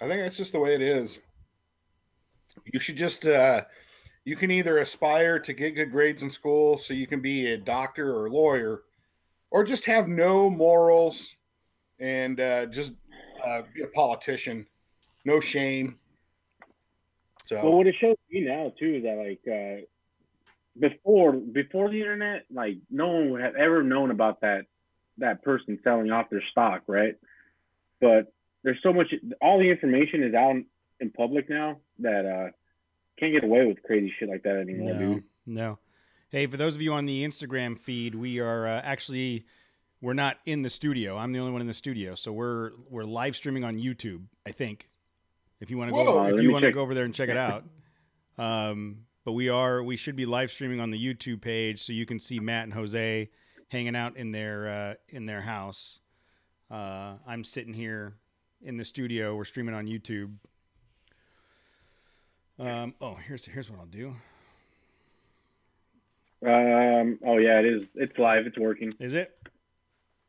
I think that's just the way it is. You should just you can either aspire to get good grades in school so you can be a doctor or a lawyer, or just have no morals and just be a politician, no shame. Well, So what it shows me now too is that before the internet, like no one would have ever known about that person selling off their stock, right? But there's so much, all the information is out in public now that can't get away with crazy shit like that anymore, No, dude. no. Hey, for those of you on the Instagram feed, we are actually we're not in the studio. I'm the only one in the studio, so we're live streaming on YouTube. I think if you want to whoa, if Let you me want to check. go over there and check it out. But we should be live streaming on the YouTube page, so you can see Matt and Jose hanging out in their house. I'm sitting here in the studio. We're streaming on YouTube. Oh, here's what I'll do. Oh yeah, it is. It's live. It's working. Is it?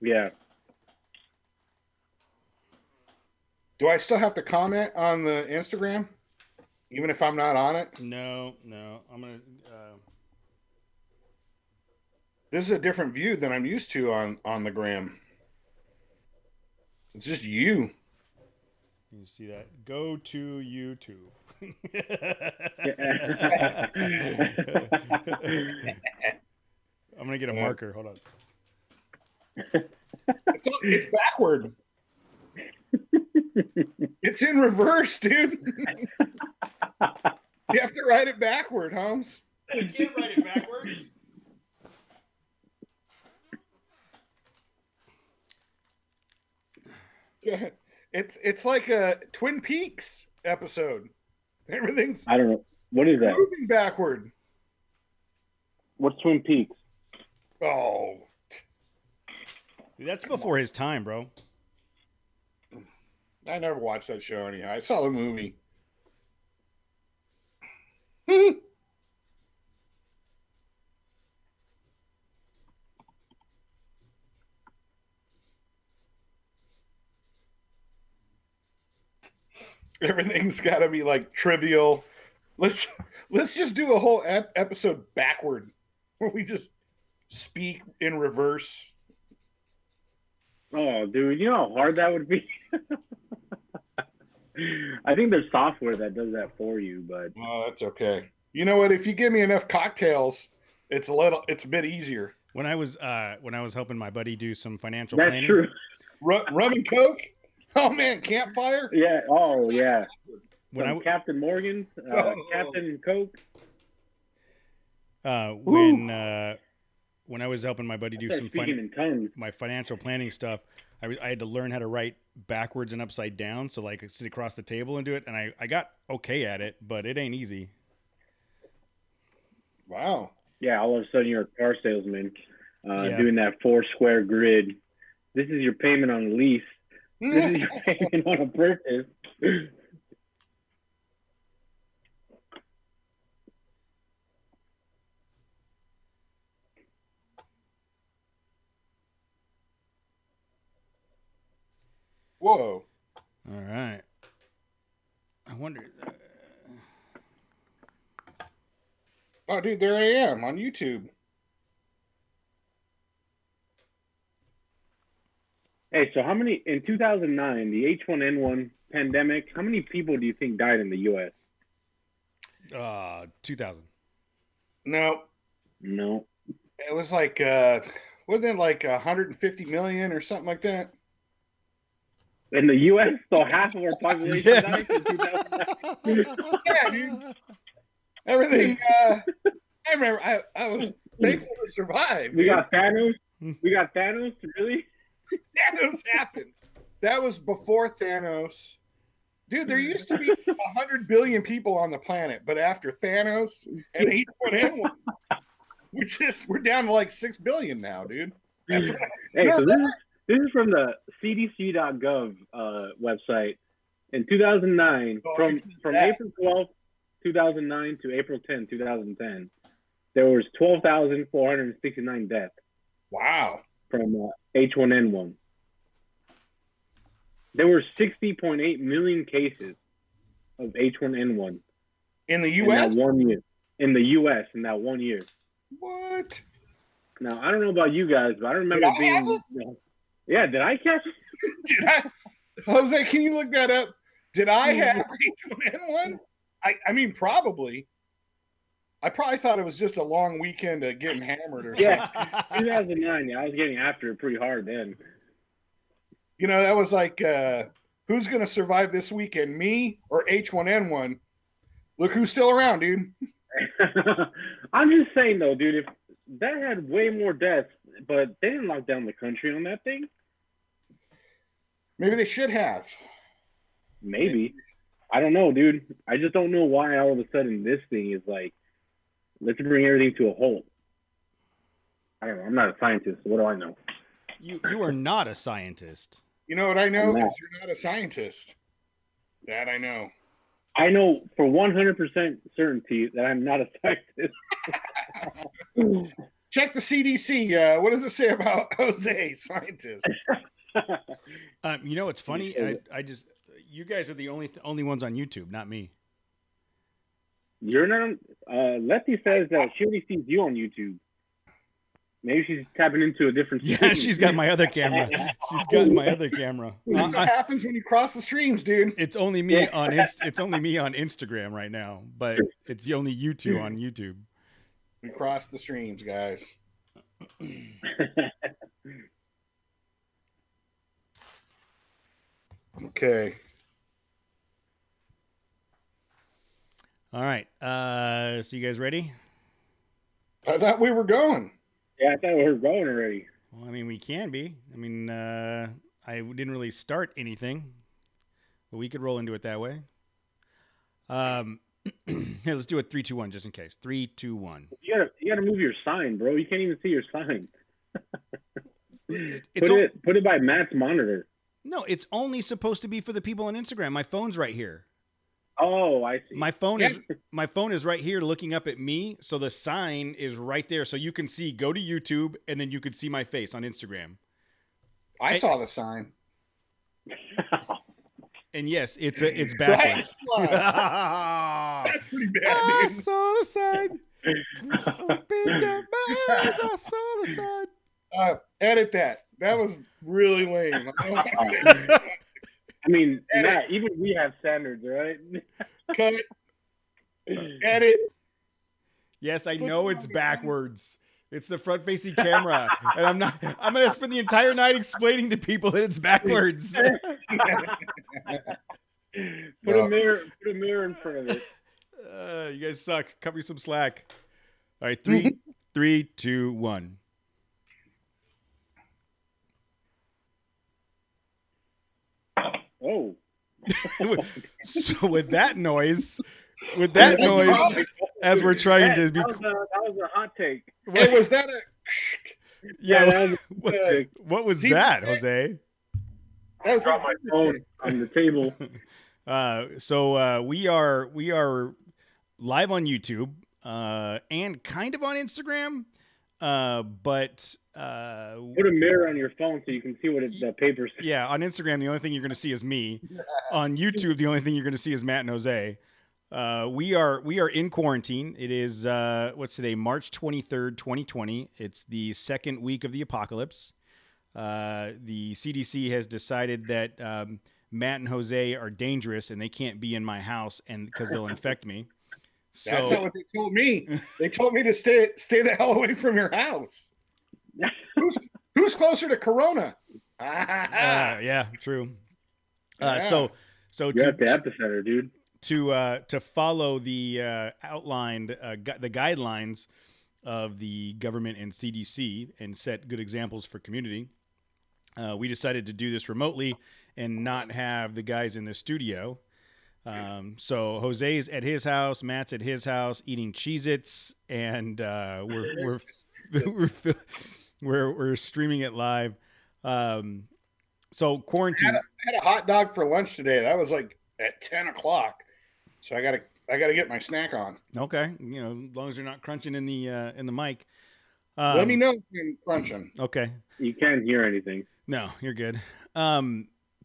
Yeah. do I still have to comment on the Instagram, even if I'm not on it? No. I'm gonna. This is a different view than I'm used to on the gram. It's just you. You see that? Go to YouTube. I'm gonna get a marker. Hold on. It's backward. It's in reverse, dude. You have to write it backward, Holmes. I can't write it backwards. Yeah. It's like a Twin Peaks episode. Everything's I don't know. What is that? moving backward. What's Twin Peaks? Oh, Dude, that's before his time, bro. I never watched that show anyhow. I saw the movie. Everything's got to be like trivial. Let's let's just do a whole episode backward where we just speak in reverse. Oh, dude, you know how hard that would be. I think there's software that does that for you, but Oh, that's okay. You know what? If you give me enough cocktails, it's a bit easier. When I was helping my buddy do some financial that's planning. true. Rum and Coke. Oh man, campfire. Yeah. Oh, yeah. When Some Captain Morgan, Captain Coke. When I was helping my buddy do Start some speaking in tongues. my financial planning stuff, I had to learn how to write backwards and upside down, so like I could sit across the table and do it, and I got okay at it, but it ain't easy. Wow. Yeah, all of a sudden you're a car salesman doing that 4 square grid. This is your payment on a lease. This is your payment on a purchase. Whoa. All right. I wonder. Oh, dude, there I am on YouTube. Hey, so how many in 2009, the H1N1 pandemic? How many people do you think died in the U.S.? 2000. No, No. it was like wasn't it like 150 million or something like that? In the U.S., so half of our population Yes. died in 2009. Yeah, dude. Everything. I remember. I was thankful to survive. We dude. got Thanos. We got Thanos. Really? Thanos happened. That was before Thanos. Dude, there used to be 100 billion people on the planet, but after Thanos and H1N1, we're down to like 6 billion now, dude. That's right. Hey, No, so this is from the CDC.gov website. In 2009, from that. April 12th, 2009 to April 10th, 2010, there was 12,469 deaths Wow. from H1N1. There were 60.8 million cases of H1N1 In the in U.S.? that 1 year. In the U.S. in that 1 year. What? Now, I don't know about you guys, but I remember Did I have being... Yeah, did I catch it? Did I? Jose, can you look that up? Did I have H1N1? I mean, probably. I probably thought it was just a long weekend of getting hammered or something. Yeah, 2009. Yeah, I was getting after it pretty hard then. You know, that was like, who's going to survive this weekend, me or H1N1? Look who's still around, dude. I'm just saying, though, dude, if that had way more deaths, but they didn't lock down the country on that thing. Maybe they should have. Maybe. I don't know, dude. I just don't know why all of a sudden this thing is like, let's bring everything to a halt. I don't know. I'm not a scientist. So what do I know? You are not a scientist. You know what I know? I'm not. Is you're not a scientist. That I know. I know for 100% certainty that I'm not a scientist. Check the CDC. What does it say about Jose, scientist? You know, it's funny. I just, you guys are the only ones on YouTube, not me. You're not. Lefty says that she only sees you on YouTube. Maybe she's tapping into a different. Yeah, screen. she's got my other camera. She's got my other camera. That's what happens when you cross the streams, dude. It's only me on it's only me on Instagram right now, but it's only you two on YouTube. We cross the streams, guys. Okay. All right. So you guys ready? I thought we were going. Yeah, I thought we were going already. Well, I mean, we can be. I mean, I didn't really start anything, but we could roll into it that way. Here, let's do it 3, 2, 1, just in case. 3, 2, 1. You gotta move your sign, bro. You can't even see your sign. It's Put it by Matt's monitor. No, it's only supposed to be for the people on Instagram. My phone's right here. Oh, I see. My phone is right here looking up at me, so the sign is right there, so you can see. Go to YouTube, and then you can see my face on Instagram. I saw the sign. And yes, it's backwards. That's pretty bad, I dude. saw the sign. Opened up my eyes, I saw the sign. Edit that. That was really lame. I mean, Matt, even we have standards, right? Cut it. Edit. Yes, I know it's backwards. It's the front-facing camera, and I'm gonna spend the entire night explaining to people that it's backwards. Put a mirror in front of it. You guys suck. Cut me some slack. All right, 3, 2, 1. Oh. So with that noise, as we're trying to be, that was a hot take. Hey, was that a? yeah. What What was that, Jose? That was dropped my phone on the table. So we are live on YouTube and kind of on Instagram, but Put a mirror on your phone so you can see what the paper says. yeah, on Instagram the only thing you're going to see is me. On YouTube the only thing you're going to see is Matt and Jose. We are in quarantine. It is what's today, March 23rd, 2020. It's the second week of the apocalypse. The CDC has decided that Matt and Jose are dangerous and they can't be in my house and because they'll infect me. So That's not what they told me. They told me to stay the hell away from your house. Who's closer to Corona? yeah, true. Yeah. So You're at the epicenter, dude. to follow the outlined the guidelines of the government and CDC and set good examples for community, we decided to do this remotely and not have the guys in the studio. So Jose's at his house, Matt's at his house eating Cheez-Its, and we're streaming it live. So quarantine. I had a hot dog for lunch today. That was like at 10 o'clock. So I gotta get my snack on. Okay, as long as you're not crunching in the mic. Let me know if I'm crunching. Okay. You can't hear anything. No, you're good.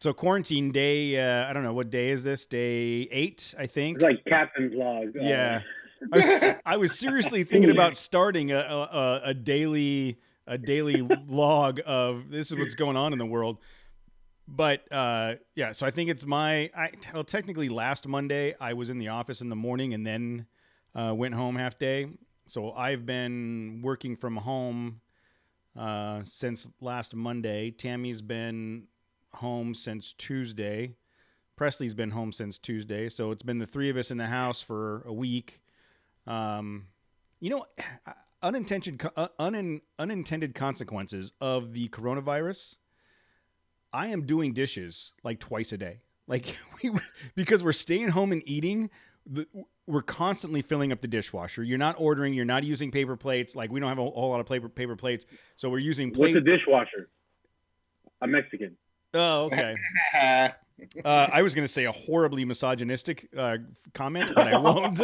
So quarantine day, I don't know what day is this? Day 8, I think. It's like captain's log. Yeah. I was seriously thinking about starting a daily log of this is what's going on in the world. But yeah, so I think it's well, technically last Monday I was in the office in the morning and then went home half day. So I've been working from home since last Monday. Tammy's been home since Tuesday. Presley's been home since Tuesday. So it's been the three of us in the house for a week. Unintended consequences of the coronavirus. I am doing dishes like twice a day. Like because we're staying home and eating, we're constantly filling up the dishwasher. You're not ordering. You're not using paper plates. Like we don't have a whole lot of paper plates, so we're using plates. What's a dishwasher? I'm Mexican. Oh, okay. I was going to say a horribly misogynistic comment, but I won't.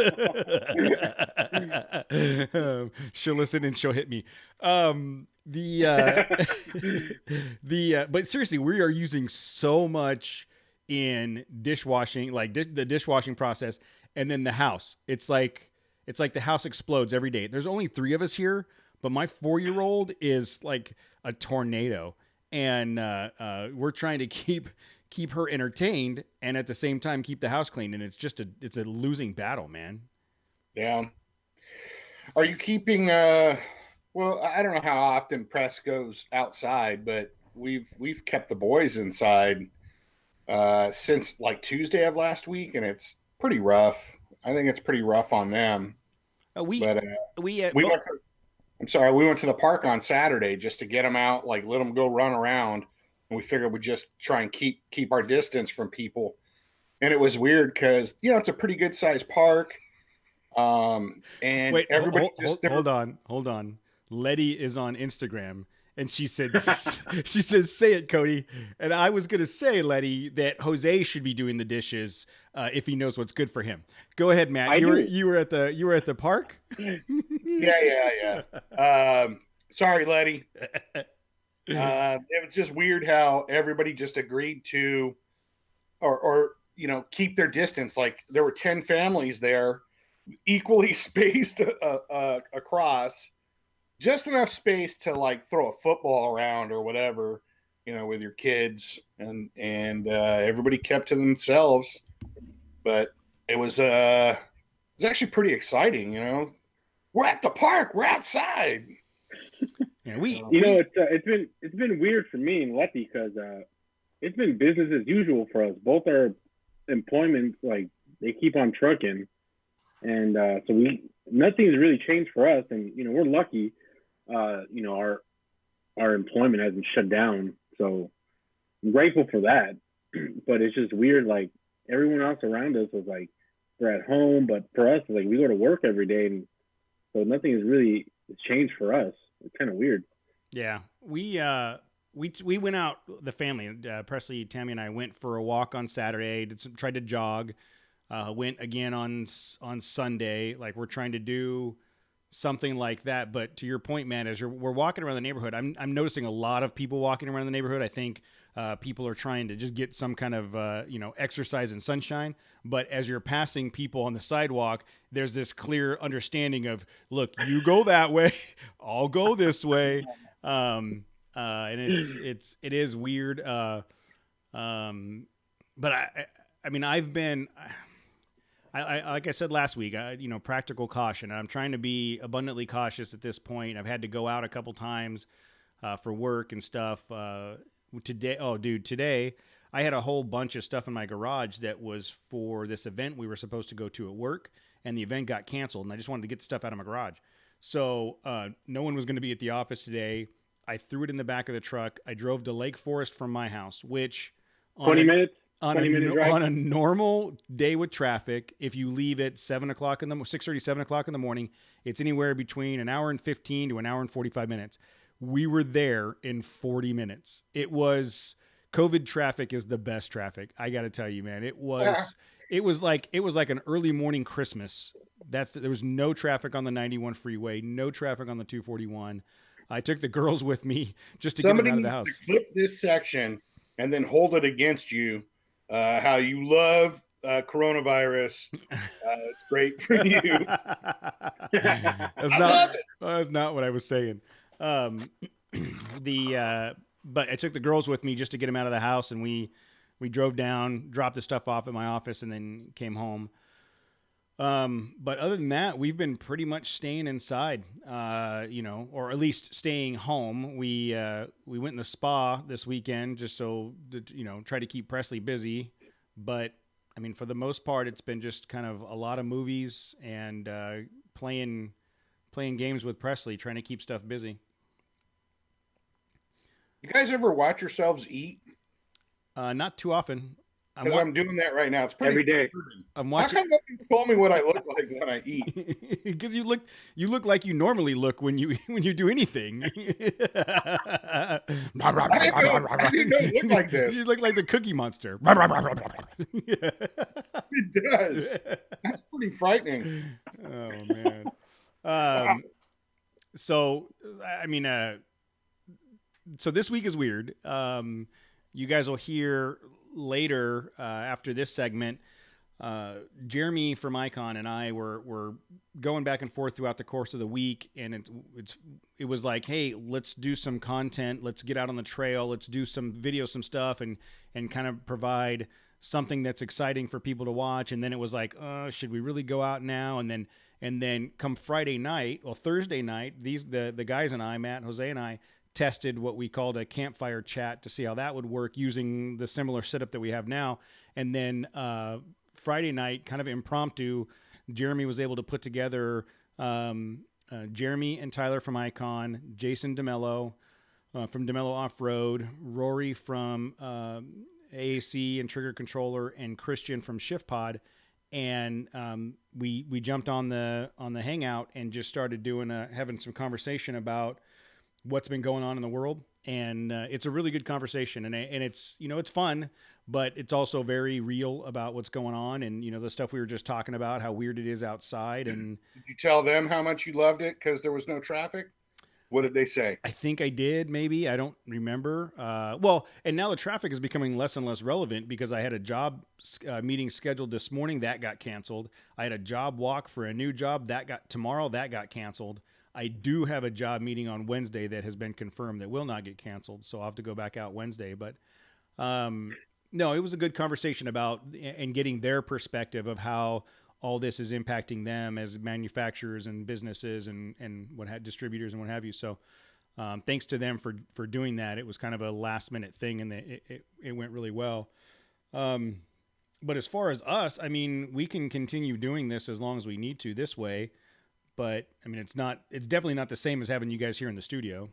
She'll listen and she'll hit me. But seriously, we are using so much in dishwashing, like the dishwashing process, and then the house. It's like the house explodes every day. There's only 3 of us here, but my 4-year-old is like a tornado, and we're trying to keep her entertained and at the same time keep the house clean, and it's a losing battle, man. Yeah. Are you keeping well, I don't know how often press goes outside, but we've kept the boys inside since like Tuesday of last week, and it's pretty rough. I think it's pretty rough on them. We went to the park on Saturday just to get them out, like let them go run around, and we figured we'd just try and keep our distance from people. And it was weird because it's a pretty good sized park. And wait, everybody hold on. Letty is on Instagram, and she said, "Say it, Cody." And I was gonna say, Letty, that Jose should be doing the dishes if he knows what's good for him. Go ahead, Matt. You were at the park. Yeah. Sorry, Letty. It was just weird how everybody just agreed to, or keep their distance. Like there were 10 families there, equally spaced across. Just enough space to like throw a football around or whatever, with your kids, and everybody kept to themselves. But it was actually pretty exciting. We're at the park. We're outside. Yeah, it's been weird for me and Letty because it's been business as usual for us. Both our employment, like they keep on trucking, and so nothing's really changed for us, and we're lucky. Our employment hasn't shut down, so I'm grateful for that. But it's just weird, like everyone else around us was like they're at home, but for us, like we go to work every day, and so nothing has really changed for us. It's kind of weird. Yeah, we went out, the family, Presley, Tammy, and I went for a walk on Saturday. Tried to jog. Went again on Sunday. Like we're trying to do something like that. But to your point, man, as we're walking around the neighborhood, I'm noticing a lot of people walking around the neighborhood. I think people are trying to just get some kind of exercise and sunshine. But as you're passing people on the sidewalk, there's this clear understanding of, look, you go that way, I'll go this way, and it is weird. But I mean, I've been. I like I said last week, practical caution. I'm trying to be abundantly cautious at this point. I've had to go out a couple times for work and stuff. Today I had a whole bunch of stuff in my garage that was for this event we were supposed to go to at work, and the event got canceled, and I just wanted to get the stuff out of my garage. So no one was going to be at the office today. I threw it in the back of the truck. I drove to Lake Forest from my house, which 20 minutes. On a normal day with traffic, if you leave at 6:30, 7 o'clock in the morning, it's anywhere between an hour and 15 to an hour and 45 minutes. We were there in 40 minutes. It was COVID traffic is the best traffic. I got to tell you, man, it was like an early morning Christmas. There was no traffic on the 91 freeway, no traffic on the 241. I took the girls with me just to get them out of the house. To clip this section and then hold it against you. How you love coronavirus. It's great for you. That's I not. love it. That's not what I was saying. But I took the girls with me just to get them out of the house, and we drove down, dropped the stuff off at my office, and then came home. But other than that, we've been pretty much staying inside, or at least staying home. We went in the spa this weekend just so that, try to keep Presley busy. But I mean, for the most part, it's been just kind of a lot of movies and playing games with Presley, trying to keep stuff busy. You guys ever watch yourselves eat? Not too often. Because I'm doing that right now. It's pretty every day. I'm How watching come nobody told me what I look like when I eat? because you look like you normally look when you do anything. I didn't know it looked like this. You look like the Cookie Monster. It does. That's pretty frightening. Oh man. So I mean, so this week is weird. You guys will hear later after this segment. Jeremy from Icon and I were going back and forth throughout the course of the week, and it was like, hey, let's do some content, let's get out on the trail, let's do some video, some stuff, and kind of provide something that's exciting for people to watch. And then it was like, should we really go out now? And then come Friday night, well, Thursday night, the guys and I, Matt, Jose, and I tested what we called a campfire chat to see how that would work using the similar setup that we have now. And then Friday night, kind of impromptu, Jeremy was able to put together Jeremy and Tyler from Icon, Jason DeMello from DeMello Off-Road, Rory from AAC and Trigger Controller, and Christian from Shift Pod. And we jumped on the Hangout and just started having some conversation about what's been going on in the world. And it's a really good conversation, and it's, it's fun, but it's also very real about what's going on. And, the stuff we were just talking about, how weird it is outside. And did you tell them how much you loved it because there was no traffic? What did they say? I think I did, maybe. I don't remember. Well, and now the traffic is becoming less and less relevant because I had a job meeting scheduled this morning that got canceled. I had a job walk for a new job that got canceled. I do have a job meeting on Wednesday that has been confirmed that will not get canceled, so I'll have to go back out Wednesday. But no, it was a good conversation about and getting their perspective of how all this is impacting them as manufacturers and businesses and distributors and what have you. So thanks to them for doing that. It was kind of a last minute thing, and it went really well. But as far as us, I mean, we can continue doing this as long as we need to this way. But I mean, it's definitely not the same as having you guys here in the studio.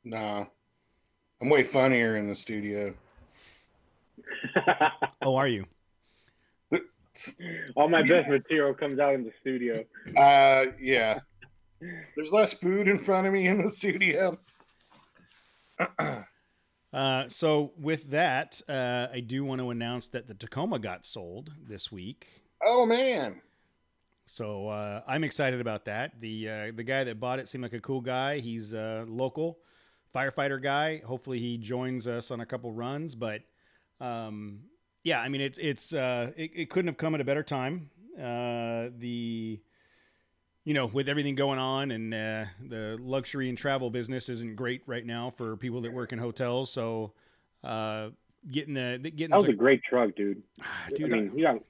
No, I'm way funnier in the studio. Oh, are you? All my best material comes out in the studio. Yeah. There's less food in front of me in the studio. So with that, I do want to announce that the Tacoma got sold this week. Oh man. So I'm excited about that. The guy that bought it seemed like a cool guy. He's a local firefighter guy. Hopefully he joins us on a couple runs. But yeah, I mean it couldn't have come at a better time. With everything going on, and the luxury and travel business isn't great right now for people that work in hotels. So getting that was a great truck, dude. Dude, I mean,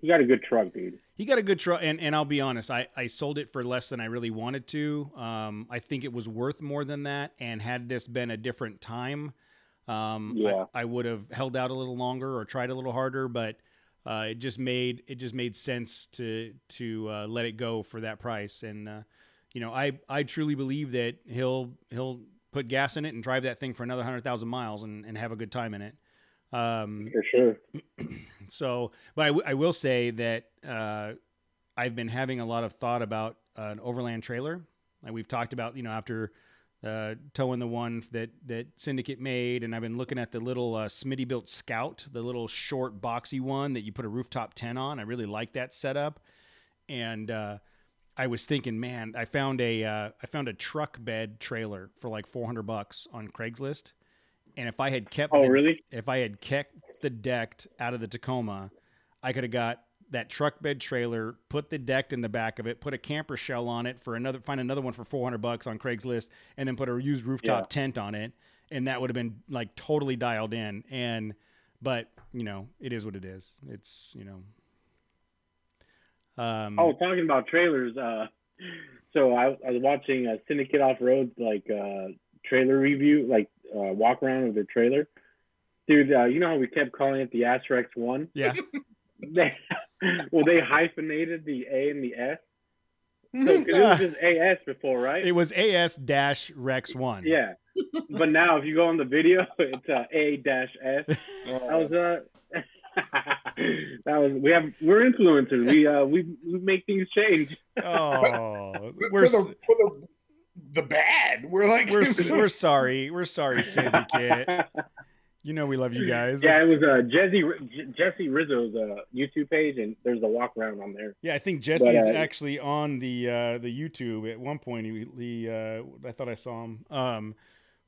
he got a good truck, dude. He got a good truck, and I'll be honest, I sold it for less than I really wanted to. I think it was worth more than that, and had this been a different time, I would have held out a little longer or tried a little harder, but it just made sense to let it go for that price. And I truly believe that he'll put gas in it and drive that thing for another 100,000 miles and have a good time in it. For sure. So, but I will say that I've been having a lot of thought about an overland trailer. Like we've talked about, after towing the one that Syndicate made, and I've been looking at the little Smitty built Scout, the little short boxy one that you put a rooftop tent on. I really like that setup, and I was thinking, man, I found a truck bed trailer for like $400 on Craigslist, And if I had kept really? if I had kept the decked out of the Tacoma, I could have got that truck bed trailer, put the decked in the back of it, put a camper shell on it find another one for $400 on Craigslist, and then put a used rooftop tent on it, and that would have been like totally dialed in. But it is what it is. It's talking about trailers. So I was watching a Syndicate Off Road trailer review, walk around of their trailer. Dude, you know how we kept calling it the Asrex One? Yeah. They hyphenated the A and the S. So, because it was just AS before, right? It was AS-Rex 1. Yeah. But now, if you go on the video, it's A-S. We're influencers. We make things change. Oh, for the bad. We're sorry. We're sorry, Syndicate. We love you guys. Yeah, it was Jesse Rizzo's YouTube page, and there's a walk around on there. Yeah, I think Jesse's actually on the YouTube at one point. I thought I saw him.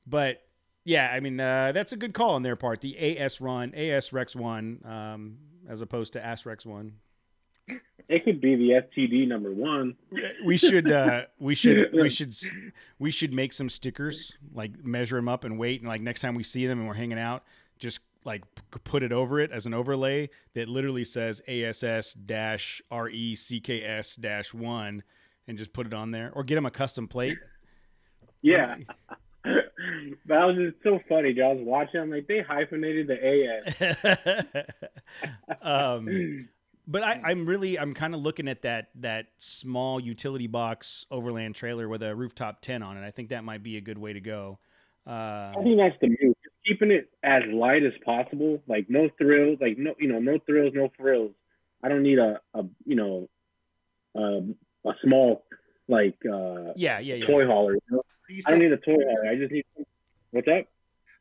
But yeah, I mean that's a good call on their part. The AS Rex 1, as opposed to Asrex 1. It could be the STD number 1. We should make some stickers, like measure them up and weight, and like next time we see them and we're hanging out, just like put it over it as an overlay that literally says ASS-RECKS-1, and just put it on there, or get them a custom plate. Yeah. That was just so funny, dude. I was watching. I'm like, they hyphenated the AS. But I'm kind of looking at that small utility box overland trailer with a rooftop tent on it. I think that might be a good way to go. I think that's the move. Just keeping it as light as possible. Like no thrills. Like no thrills, no frills. I don't need a small toy hauler. I don't need a toy hauler. I just need. What's up?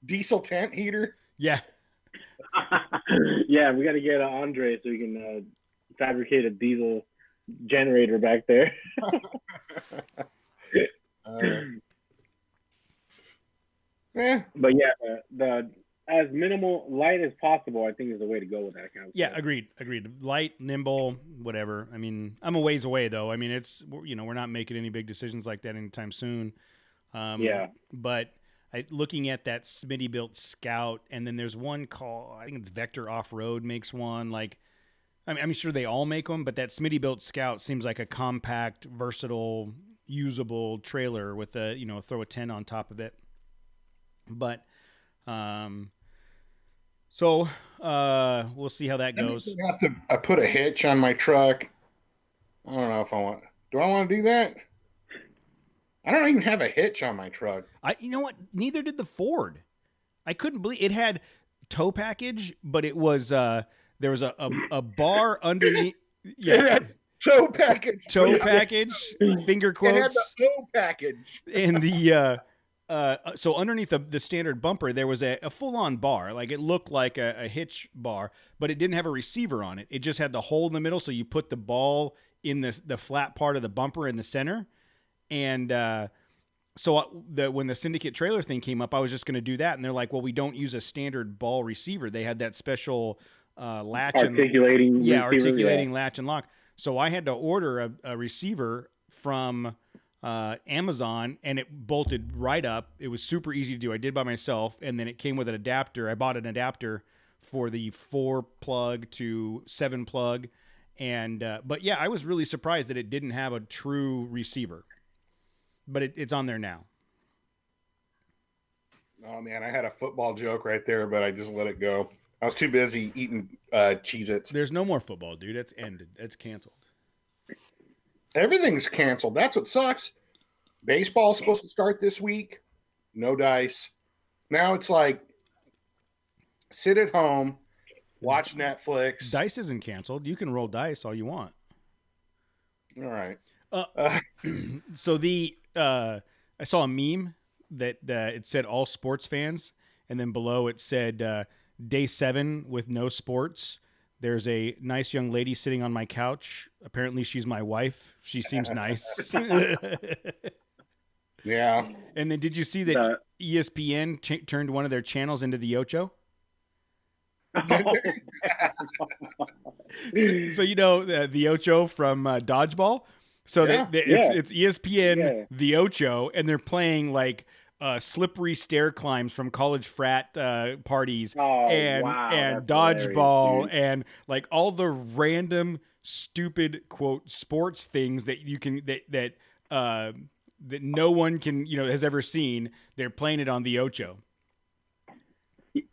Diesel tent heater. Yeah. Yeah, we got to get Andre so we can fabricate a diesel generator back there. But yeah, the as minimal light as possible, I think, is the way to go with that kind of stuff. Yeah, agreed. Light, nimble, whatever. I mean, I'm a ways away though. I mean, we're not making any big decisions like that anytime soon. But looking at that Smitty-built Scout, and then there's one called, I think it's Vector Off-Road makes one. Like, I'm sure they all make them, but that Smitty-built Scout seems like a compact, versatile, usable trailer with throw a tent on top of it. But, we'll see how that goes. I have to put a hitch on my truck. I don't know if do I want to do that? I don't even have a hitch on my truck. You know what? Neither did the Ford. I couldn't believe it had tow package, but it was there was a bar underneath. Yeah, tow package. Finger quotes. It had the tow package. And the so underneath the standard bumper, there was a full-on bar. Like it looked like a hitch bar, but it didn't have a receiver on it. It just had the hole in the middle, so you put the ball in the flat part of the bumper in the center. And when the Syndicate trailer thing came up, I was just going to do that. And they're like, well, we don't use a standard ball receiver. They had that special latch articulating latch and lock. So I had to order a receiver from Amazon, and it bolted right up. It was super easy to do. I did by myself. And then it came with an adapter. I bought an adapter for the 4-plug to 7-plug. And but yeah, I was really surprised that it didn't have a true receiver. But it's on there now. Oh, man, I had a football joke right there, but I just let it go. I was too busy eating Cheez-Its. There's no more football, dude. It's ended. It's canceled. Everything's canceled. That's what sucks. Baseball's supposed to start this week. No dice. Now it's like sit at home, watch Netflix. Dice isn't canceled. You can roll dice all you want. All right. So I saw a meme that it said all sports fans, and then below it said day 7 with no sports. There's a nice young lady sitting on my couch. Apparently she's my wife. She seems nice. Yeah. And then did you see that ESPN turned one of their channels into the Ocho? So you know the Ocho from Dodgeball. So Yeah. it's ESPN Yeah. the Ocho, and they're playing like slippery stair climbs from college frat parties Oh, and wow, and that's hilarious, dodgeball dude. and like all the random stupid quote sports things that you can that no one can has ever seen. They're playing it on the Ocho.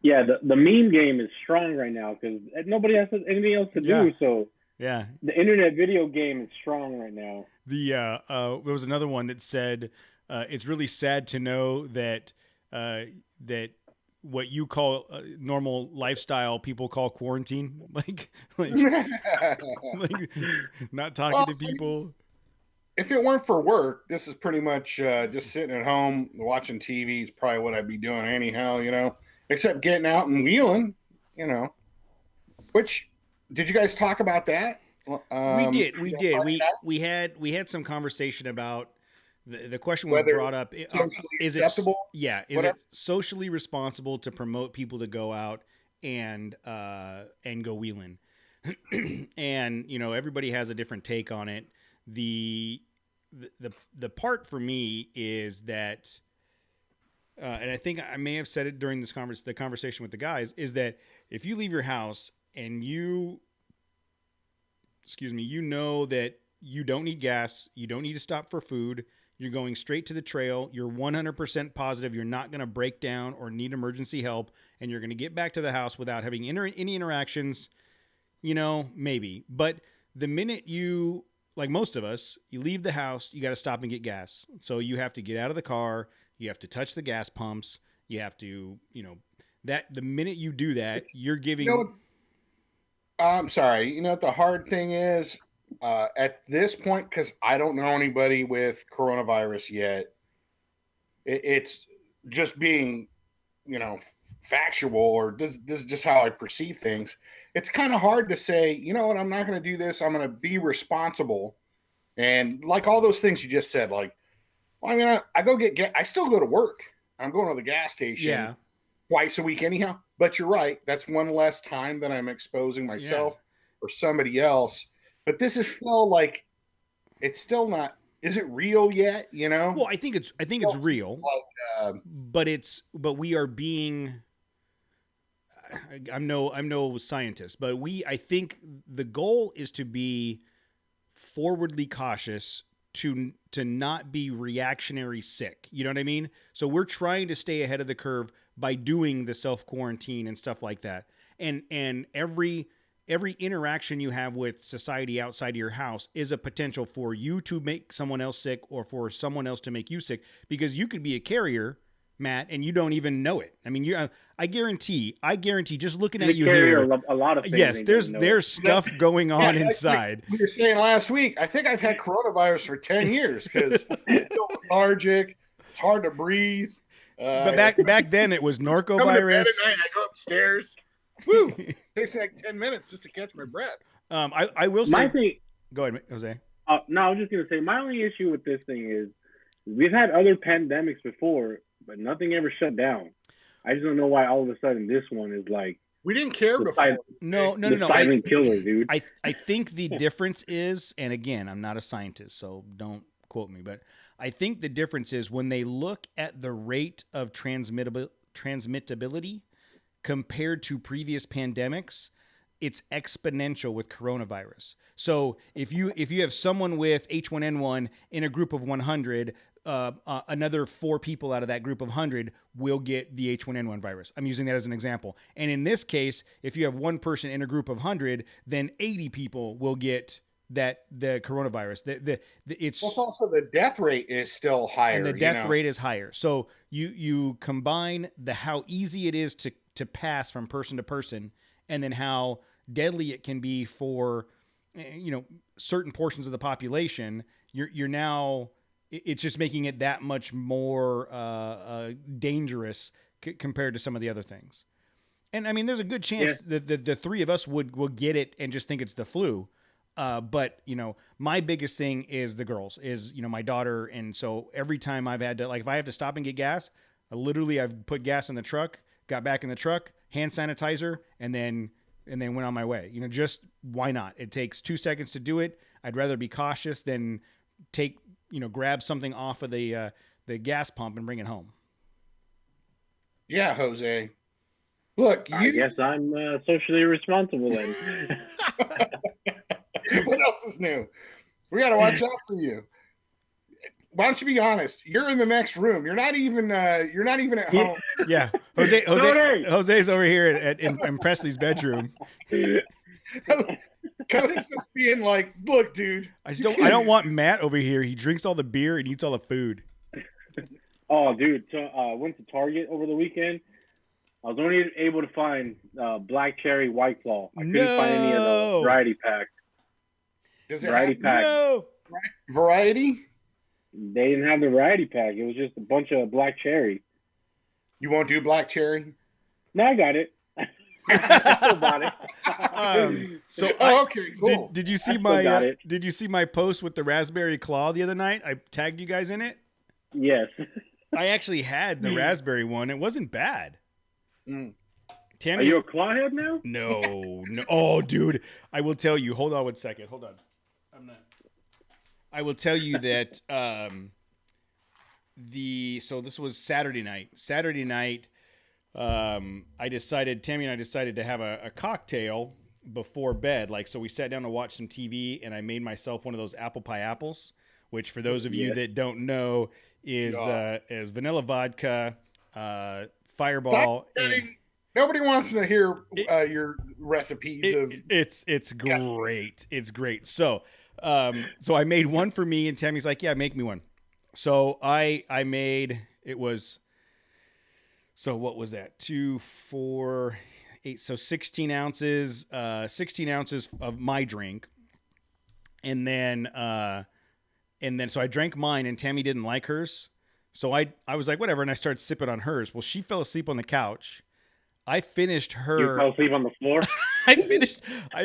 Yeah, the meme game is strong right now because nobody has anything else to Yeah. do. So Yeah. the internet video game is strong right now. There was another one that said it's really sad to know that that what you call normal lifestyle people call quarantine, like not talking Well, to people. if it weren't for work, this is pretty much just sitting at home watching TV is probably what I'd be doing anyhow, except getting out and wheeling, you know. Which, did you guys talk about that? We did. We had some conversation about the question was Whether brought up. socially Is acceptable? is Whatever. it socially responsible to promote people to go out and go wheeling? And everybody has a different take on it. The part for me is that, and I think I may have said it during the conversation with the guys, is that if you leave your house and you know that you don't need gas, you don't need to stop for food, you're going straight to the trail, you're 100% positive you're not going to break down or need emergency help, and you're going to get back to the house without having any interactions, maybe. But the minute you, like most of us, you leave the house, you got to stop and get gas. So you have to get out of the car, you have to touch the gas pumps, you have to, that the minute you do that, you're giving... I'm sorry. You know what the hard thing is at this point, because I don't know anybody with coronavirus yet. It's just being, factual, or this is just how I perceive things. It's kind of hard to say, you know what, I'm not going to do this. I'm going to be responsible, and like all those things you just said, like, well, I go get I still go to work. I'm going to the gas station twice a week anyhow. But you're right. That's one less time that I'm exposing myself or somebody else. But this is still like, it's still not. Is it real yet? Well, I think it's real. But we are being. I'm no scientist, but I think the goal is to be forwardly cautious, to not be reactionary sick. You know what I mean? So we're trying to stay ahead of the curve by doing the self-quarantine and stuff like that. And every interaction you have with society outside of your house is a potential for you to make someone else sick, or for someone else to make you sick, because you could be a carrier, Matt, and you don't even know it. I mean, I guarantee just looking at you here, a lot of things. Yes, there's stuff going on inside. Like you were saying last week, I think I've had coronavirus for 10 years because I'm still lethargic. It's hard to breathe. But back then it was norovirus. I go upstairs. Woo! It takes me like 10 minutes just to catch my breath. I will say. Go ahead, Jose. No, I was just gonna say my only issue with this thing is we've had other pandemics before, but nothing ever shut down. I just don't know why all of a sudden this one is like, we didn't care before. No. Silent killer, dude. I think the difference is, and again, I'm not a scientist, so don't quote me, but I think the difference is when they look at the rate of transmittability compared to previous pandemics, it's exponential with coronavirus. So if you have someone with H1N1 in a group of 100, another 4 people out of that group of 100 will get the H1N1 virus. I'm using that as an example. And in this case, if you have one person in a group of 100, then 80 people will get the coronavirus. It's also the death rate is still higher. And the death rate is higher. So you combine how easy it is to pass from person to person, and then how deadly it can be for certain portions of the population. You're now, it's just making it that much more dangerous compared to some of the other things. And I mean, there's a good chance that the three of us will get it and just think it's the flu. But you know, my biggest thing is the girls, is, you know, my daughter. And so every time I've had to, like, if I have to stop and get gas, I've put gas in the truck, got back in the truck, hand sanitizer, and then went on my way. You know, just why not? It takes 2 seconds to do it. I'd rather be cautious than grab something off of the gas pump and bring it home. Yeah, Jose. Look, I guess I'm socially responsible then. What else is new? We got to watch out for you. Why don't you be honest? You're in the next room. You're not even at home. Yeah, Jose's over here in Presley's bedroom. Cody's just being like, "Look, dude, I don't want Matt over here. He drinks all the beer and eats all the food." Oh, dude! So went to Target over the weekend. I was only able to find Black Cherry White Claw. I couldn't find any of the variety pack. Does it Variety pack. No. Variety? They didn't have the variety pack. It was just a bunch of Black Cherry. You won't do Black Cherry? No, I got it. I still bought it. Okay, cool. Did you see my post with the raspberry claw the other night? I tagged you guys in it. Yes. I actually had the raspberry one. It wasn't bad. Mm. Tammy, are you a clawhead now? No. Oh, dude, I will tell you. Hold on 1 second. Hold on. I will tell you that so this was Saturday night. Tammy and I decided to have a cocktail before bed. Like, so we sat down to watch some TV, and I made myself one of those apple pie apples, which for those of you that don't know is vanilla vodka, Fireball. Nobody wants to hear your recipes of. It's great. It's great. So I made one for me, and Tammy's like, "Yeah, make me one." So I made, it was. So what was that? 2, 4, 8. So 16 ounces. 16 ounces of my drink, and then so I drank mine, and Tammy didn't like hers. So I was like, whatever, and I started sipping on hers. Well, she fell asleep on the couch. I finished her. You fell asleep on the floor? I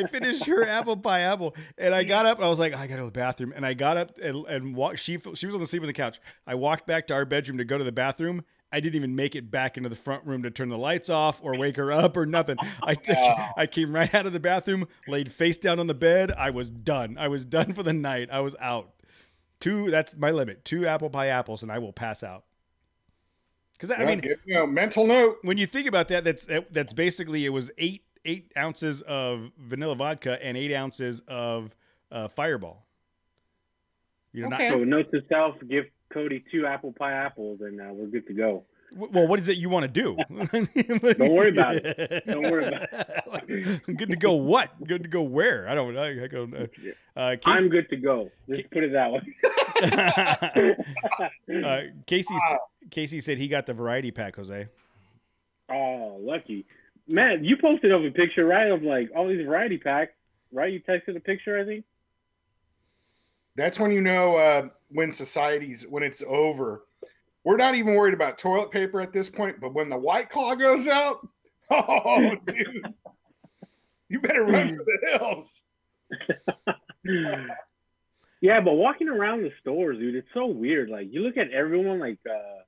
finished her apple pie apple, and I got up and I was like, I gotta go to the bathroom. And I got up and walked. She was on the sleep on the couch. I walked back to our bedroom to go to the bathroom. I didn't even make it back into the front room to turn the lights off or wake her up or nothing. I came right out of the bathroom, laid face down on the bed. I was done. I was done for the night. I was out. 2, that's my limit. 2 apple pie apples, and I will pass out. Because I mean, mental note. When you think about that, that's basically, it was 8 ounces of vanilla vodka and 8 ounces of Fireball. So note to self: give Cody 2 apple pie apples, and we're good to go. Well, what is it you want to do? Don't worry about it. Don't worry about it. Good to go what? Good to go where? I don't know. I'm good to go. Just put it that way. Casey said he got the variety pack, Jose. Oh, lucky. Man, you posted up a picture, right, of like all these variety packs, right? You texted a picture, I think. That's when you know when it's over. We're not even worried about toilet paper at this point, but when the White Claw goes out, oh, dude, you better run for the hills. Yeah, but walking around the stores, dude, it's so weird. Like, you look at everyone like they're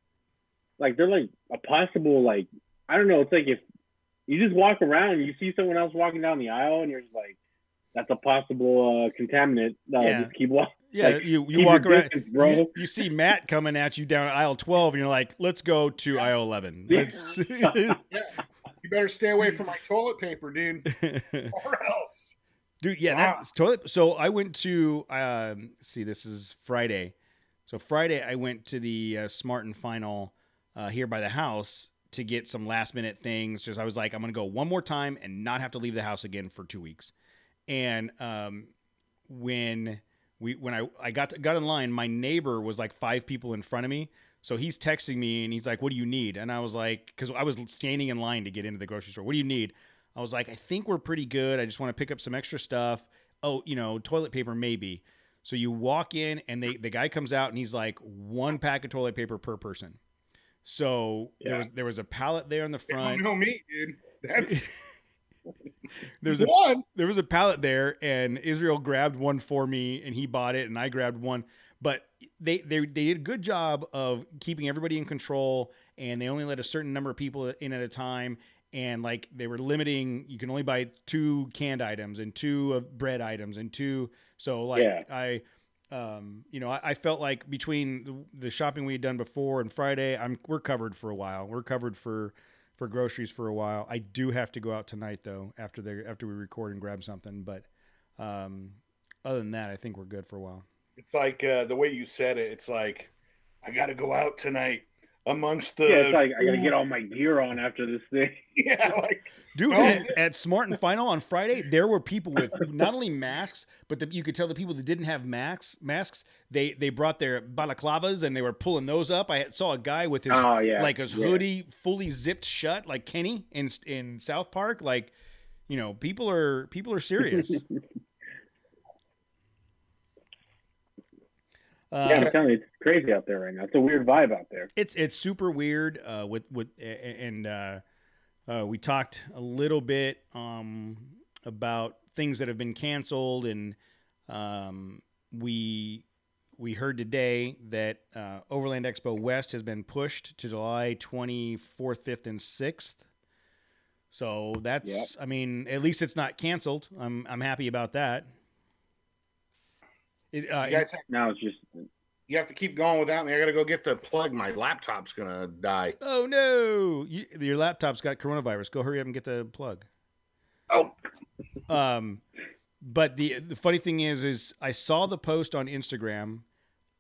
like a possible, like, I don't know. It's like if you just walk around and you see someone else walking down the aisle and you're just like, that's a possible contaminant. Just keep walking. Yeah, like, you walk around, distance, bro. You see Matt coming at you down aisle 12, and you're like, let's go to aisle 11. Yeah. You better stay away from my toilet paper, dude, or else. Dude, yeah, that's toilet. So I went to, this is Friday. So Friday I went to the Smart and Final here by the house to get some last minute things. Just I was like, I'm going to go one more time and not have to leave the house again for 2 weeks. And when I got in line, my neighbor was like 5 people in front of me. So he's texting me and he's like, "What do you need?" And I was like, because I was standing in line to get into the grocery store. "What do you need?" I was like, "I think we're pretty good. I just want to pick up some extra stuff. Oh, toilet paper maybe." So you walk in and the guy comes out and he's like, 1 pack of toilet paper per person. So there was a pallet there in the front. You know me, dude. There's One. there was a pallet there, and Israel grabbed one for me, and he bought it, and I grabbed one. But they did a good job of keeping everybody in control, and they only let a certain number of people in at a time. And like they were limiting, you can only buy 2 canned items and 2 of bread items and 2. So like Yeah. I felt like between the shopping we had done before and Friday, we're covered for a while. We're covered for groceries for a while. I do have to go out tonight though after we record and grab something. But other than that, I think we're good for a while. It's like the way you said it. It's like I got to go out tonight amongst the. Yeah, it's like I gotta get all my gear on after this thing. Yeah, like Dude, Oh. at Smart and Final on Friday, there were people with not only masks, but you could tell the people that didn't have masks, they brought their balaclavas and they were pulling those up. I saw a guy with his his hoodie fully zipped shut, like Kenny in South Park. Like, people are serious. Yeah, I'm telling you, it's crazy out there right now. It's a weird vibe out there. It's super weird. We talked a little bit about things that have been canceled, and we heard today that Overland Expo West has been pushed to July 24th, 5th, and 6th. So that's, I mean, at least it's not canceled. I'm happy about that. you guys, Now it's just you have to keep going without me. I got to go get the plug. My laptop's gonna die. Oh no, your laptop's got coronavirus. Go hurry up and get the plug. Oh, But the funny thing is I saw the post on Instagram.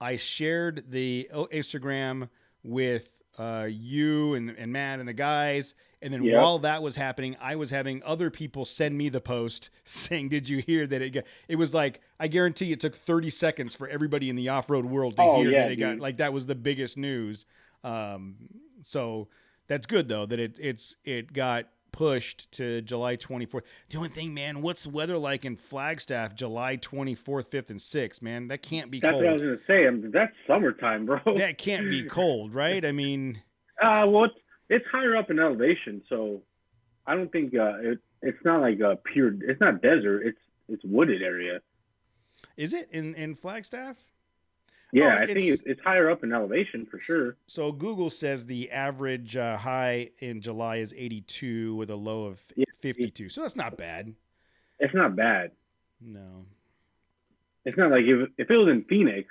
I shared the Instagram with you and Matt and the guys. And then while that was happening, I was having other people send me the post saying, "Did you hear that it was like, I guarantee it took 30 seconds for everybody in the off-road world to hear that it got, like, that was the biggest news." So that's good though, that it got pushed to July 24th. The only thing, man, what's the weather like in Flagstaff July 24th, 5th, and 6th, man? That can't be cold. That's what I was going to say. That's summertime, bro. That can't be cold, right? I mean... well, it's higher up in elevation, so I don't think it's not like a pure... It's not desert. It's wooded area. Is it in Flagstaff? Yeah, I think it's higher up in elevation for sure. So Google says the average high in July is 82 with a low of 52. So that's not bad. It's not bad. No. It's not like if it was in Phoenix.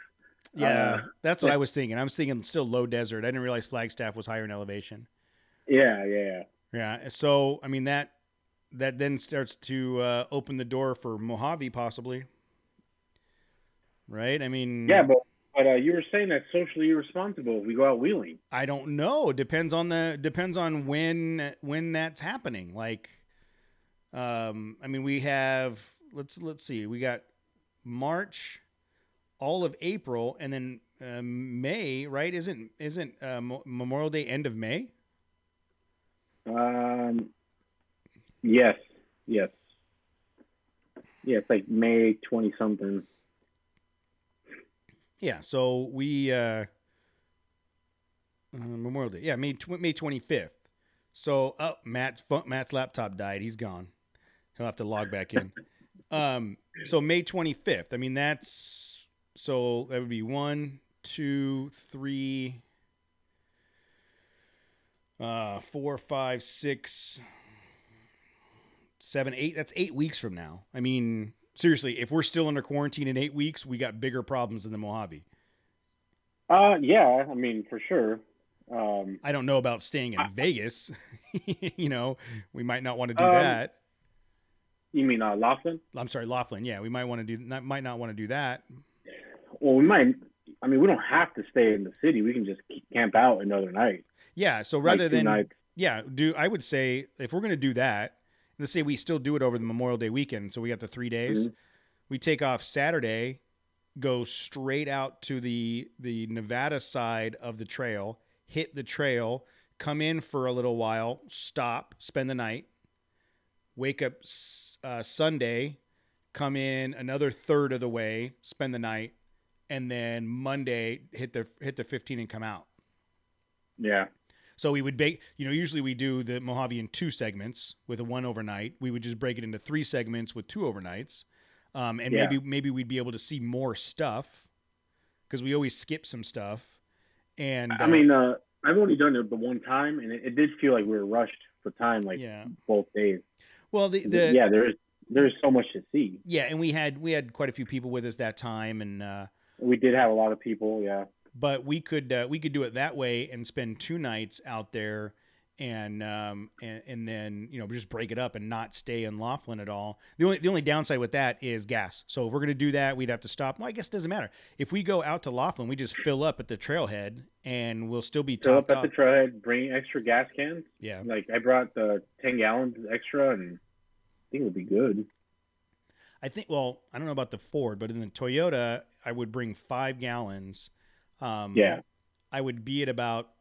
Yeah, that's what I was thinking. I was thinking still low desert. I didn't realize Flagstaff was higher in elevation. Yeah. So, I mean, that then starts to open the door for Mojave possibly. Right? I mean... Yeah, but you were saying that's socially irresponsible if we go out wheeling. I don't know. It depends on when that's happening. Like, I mean, we have let's see. We got March, all of April, and then May. Right? Isn't Memorial Day end of May? Yes. Yeah, it's like May 20 something. Yeah, so we Memorial Day. Yeah, May 25th. So Matt's laptop died. He's gone. He'll have to log back in. So May 25th. I mean, that would be 1, 2, 3, 4, 5, 6, 7, 8. That's 8 weeks from now. I mean, seriously, if we're still under quarantine in 8 weeks, we got bigger problems than the Mojave. Yeah, I mean, for sure. I don't know about staying in Vegas. We might not want to do that. You mean Laughlin? I'm sorry, Laughlin. Yeah, we might want to might not want to do that. Well, we might. I mean, we don't have to stay in the city. We can just camp out another night. Yeah. So rather like than nights. I would say if we're going to do that, let's say we still do it over the Memorial Day weekend. So we got the 3 days. Mm-hmm. We take off Saturday, go straight out to the Nevada side of the trail, hit the trail, come in for a little while, stop, spend the night, wake up Sunday, come in another third of the way, spend the night, and then Monday hit the 15 and come out. Yeah. So we would bake, usually we do the Mojave in 2 segments with a 1 overnight. We would just break it into 3 segments with 2 overnights. And Yeah. maybe we'd be able to see more stuff because we always skip some stuff. And I mean, I've only done it the one time, and it did feel like we were rushed for time, like yeah. both days. Well, yeah, there's so much to see. Yeah, and we had quite a few people with us that time, and we did have a lot of people. Yeah, but we could do it that way and spend 2 nights out there, and then just break it up and not stay in Laughlin at all. The only downside with that is gas. So if we're gonna do that, we'd have to stop. Well, I guess it doesn't matter. If we go out to Laughlin, we just fill up at the trailhead, and we'll still be fill topped up at the trailhead. Bring extra gas cans. Yeah, like I brought the 10 gallons extra, and I think it would be good. I think. Well, I don't know about the Ford, but in the Toyota, I would bring 5 gallons. Yeah, I would be at about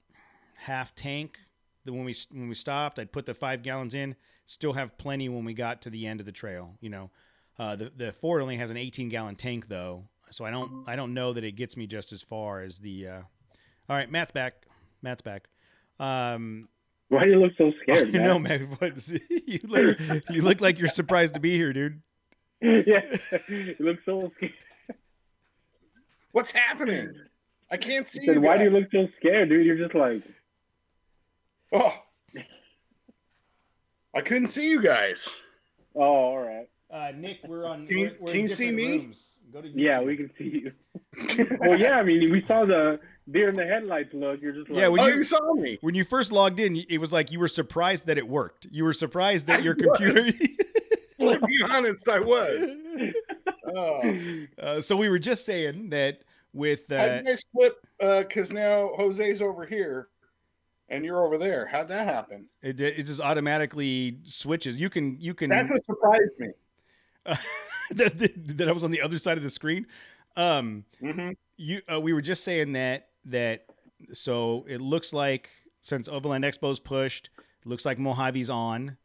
half tank. When we stopped, I'd put the 5 gallons in. Still have plenty when we got to the end of the trail. The Ford only has an 18-gallon tank though, so I don't know that it gets me just as far as the. All right, Matt's back. Why do you look so scared? I know, man. You look like you're surprised to be here, dude. Yeah, you look so scared. What's happening? I can't see you. Why guys. do you look so scared, dude? You're just like. Oh, I couldn't see you guys. Oh, all right. Nick, we're on. Can you see me? Rooms. Go to YouTube. Yeah, we can see you. Well, yeah, I mean, we saw the deer in the headlights look. You're just like, yeah. You saw me. When you first logged in, it was like you were surprised that it worked. You were surprised that your computer. To be honest, I was. So we were just saying that with. How'd you guys flip? Because now Jose's over here. And you're over there. How'd that happen? It just automatically switches. You can. That's what surprised me. That I was on the other side of the screen. Mm-hmm. We were just saying that. So it looks like since Overland Expo's pushed, it looks like Mojave's on.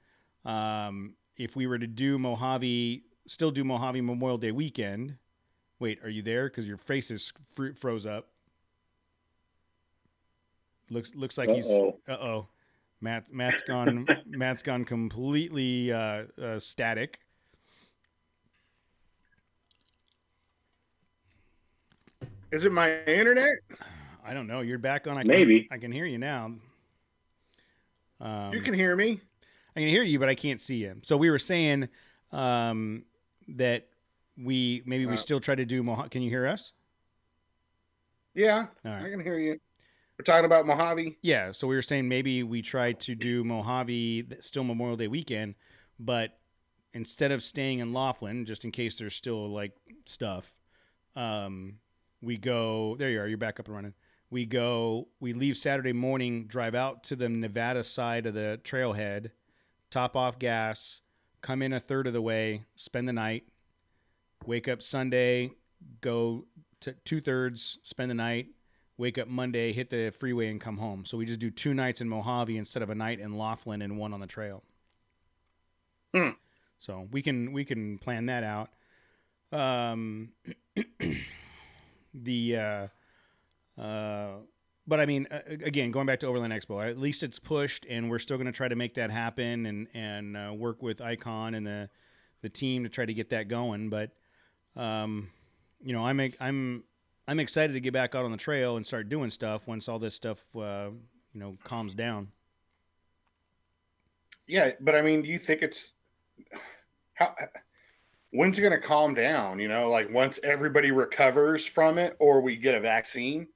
If we were to do still do Mojave Memorial Day weekend. Wait, are you there? Because your face is froze up. Looks like he's Matt's gone completely static. Is it my internet? I don't know. You're back on. Maybe I can hear you now. You can hear me. I can hear you, but I can't see you. So we were saying that we still try to do Mojave. Can you hear us? Yeah, right. I can hear you. We're talking about Mojave. Yeah, so we were saying maybe we try to do Mojave still Memorial Day weekend, but instead of staying in Laughlin, just in case there's still like stuff, we go. There you are. You're back up and running. We leave Saturday morning, drive out to the Nevada side of the trailhead, top off gas, come in a third of the way, spend the night, wake up Sunday, go to 2/3, spend the night. Wake up Monday, hit the freeway, and come home. So we just do 2 nights in Mojave instead of a night in Laughlin and 1 on the trail. So we can plan that out. But I mean, again, going back to Overland Expo, at least it's pushed, and we're still going to try to make that happen and work with Icon and the team to try to get that going. But I'm excited to get back out on the trail and start doing stuff once all this stuff, calms down. Yeah, but I mean, do you think when's it going to calm down? Like once everybody recovers from it, or we get a vaccine?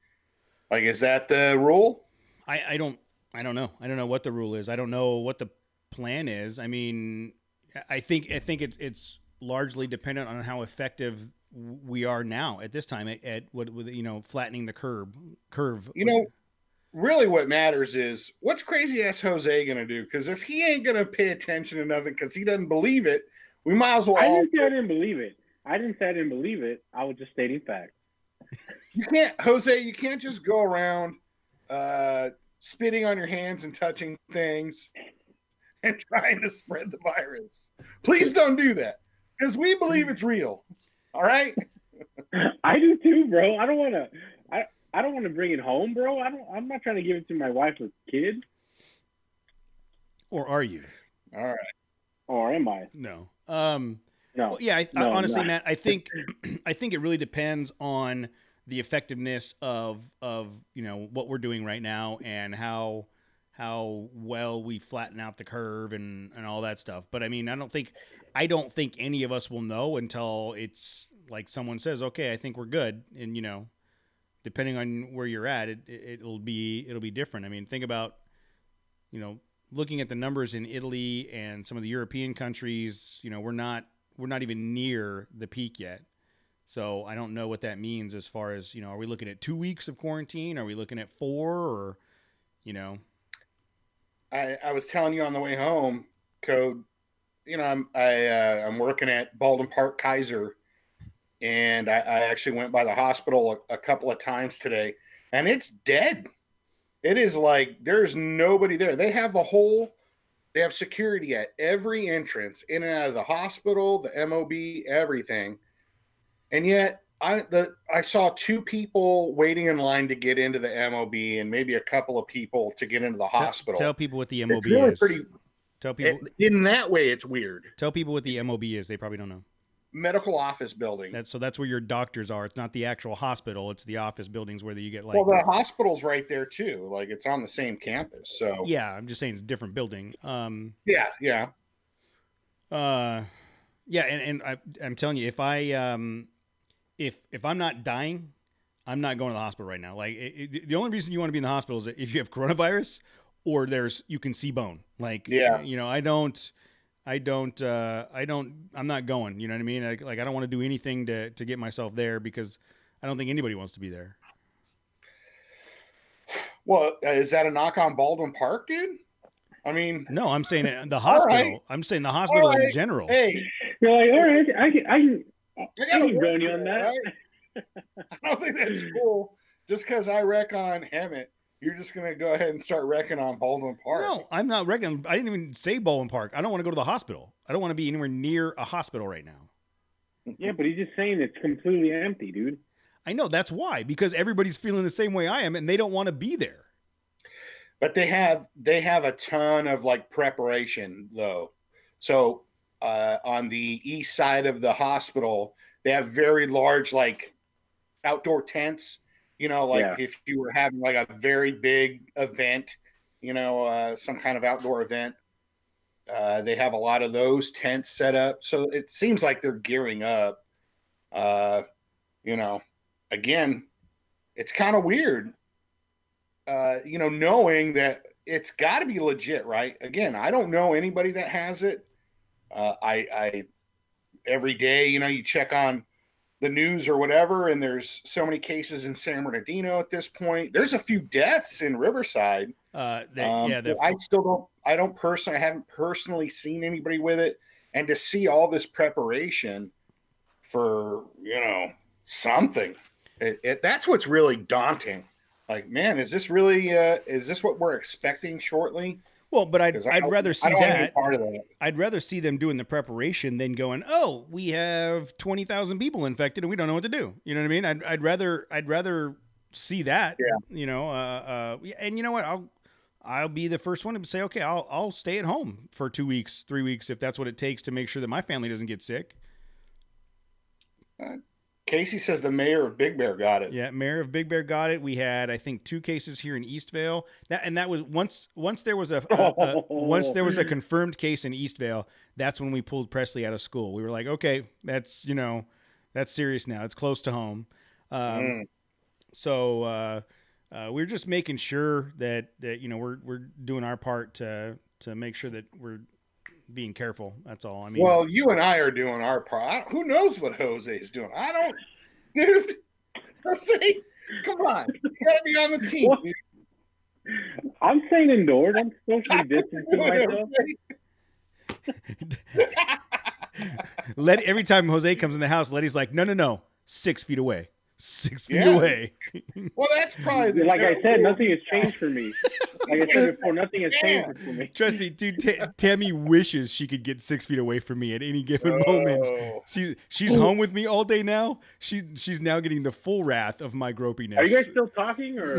Like, is that the rule? I don't know. I don't know what the rule is. I don't know what the plan is. I mean, I think it's largely dependent on how effective we are now at this time at what flattening the curve. Really what matters is what's crazy ass Jose gonna do, because if he ain't gonna pay attention to nothing because he doesn't believe it, we might as well. I didn't say I didn't believe it. I was just stating facts. You can't just go around spitting on your hands and touching things and trying to spread the virus. Please don't do that, because we believe it's real. All right. I do too, bro. I don't want to. I don't want to bring it home, bro. I'm not trying to give it to my wife or kids. Or are you? All right. Or am I? No. No. Well, yeah. I No, honestly, no. Matt, I think it really depends on the effectiveness of what we're doing right now and how well we flatten out the curve and all that stuff. But I mean, I don't think any of us will know until it's like someone says, okay, I think we're good. And depending on where you're at, it'll be different. I mean, think about, looking at the numbers in Italy and some of the European countries, we're not even near the peak yet. So I don't know what that means as far as, are we looking at 2 weeks of quarantine? Are we looking at 4 or, I was telling you on the way home, Code. I'm working at Baldwin Park Kaiser, and I actually went by the hospital a couple of times today, and it's dead. It is like there's nobody there. They have security at every entrance in and out of the hospital, the MOB, everything. And yet I saw 2 people waiting in line to get into the MOB and maybe a couple of people to get into the hospital. Tell people what the MOB it's really is. Pretty, tell people in that way it's weird. Tell people what the MOB is. They probably don't know. Medical office building. That's where your doctors are. It's not the actual hospital. It's the office buildings where you get like. Well, the hospital's right there too. Like it's on the same campus. So yeah, I'm just saying it's a different building. Yeah. Yeah, and I'm telling you, if I'm not dying, I'm not going to the hospital right now. Like the only reason you want to be in the hospital is if you have coronavirus or you can see bone. Like yeah, I'm not going, you know what I mean? Like I don't want to do anything to get myself there because I don't think anybody wants to be there. Well, is that a knock on Baldwin Park, dude? I mean, no, I'm saying the hospital. Right. I'm saying the hospital in general. Hey, you're like, all right, I can join you on that. Right? I don't think that's cool. Just because I wreck on Hemet, you're just going to go ahead and start wrecking on Baldwin Park. No, I'm not wrecking. I didn't even say Baldwin Park. I don't want to go to the hospital. I don't want to be anywhere near a hospital right now. Yeah, but he's just saying it's completely empty, dude. I know. That's why. Because everybody's feeling the same way I am, and they don't want to be there. But they have a ton of like preparation, though. So on the east side of the hospital, they have very large like outdoor tents. If you were having like a very big event, some kind of outdoor event, they have a lot of those tents set up. So it seems like they're gearing up. Again, it's kind of weird, knowing that it's got to be legit, right? Again, I don't know anybody that has it. I every day, you check on the news or whatever, and there's so many cases in San Bernardino at this point. There's a few deaths in Riverside. I haven't personally seen anybody with it, and to see all this preparation for something, that's what's really daunting. Like, man, is this really is this what we're expecting shortly? Well, but I'd rather see that. Part of that. I'd rather see them doing the preparation than going, oh, we have 20,000 people infected and we don't know what to do. You know what I mean? I'd rather see that. Yeah. And you know what? I'll be the first one to say, okay, I'll stay at home for 2 weeks, 3 weeks, if that's what it takes to make sure that my family doesn't get sick. Casey says the mayor of Big Bear got it. Yeah, mayor of Big Bear got it. We had, I think, 2 cases here in Eastvale. That was once there was a confirmed case in Eastvale. That's when we pulled Presley out of school. We were like, okay, that's serious now. It's close to home. So we're just making sure that we're doing our part to make sure that we're being careful. That's all. I mean, well, you and I are doing our part. Who knows what Jose is doing? I don't, dude. Jose, come on, you gotta be on the team. I'm staying indoors. I'm socially distancing myself. Every time Jose comes in the house, Letty's like, no, 6 feet away. 6 feet Yeah. away. Well, that's probably the Like I general said, rule. nothing has changed for me. Like I said before, nothing has changed for me. Trust me, dude. Tammy wishes she could get 6 feet away from me at any given moment. Oh. She's home with me all day now. She's now getting the full wrath of my gropiness. Are you guys still talking, or?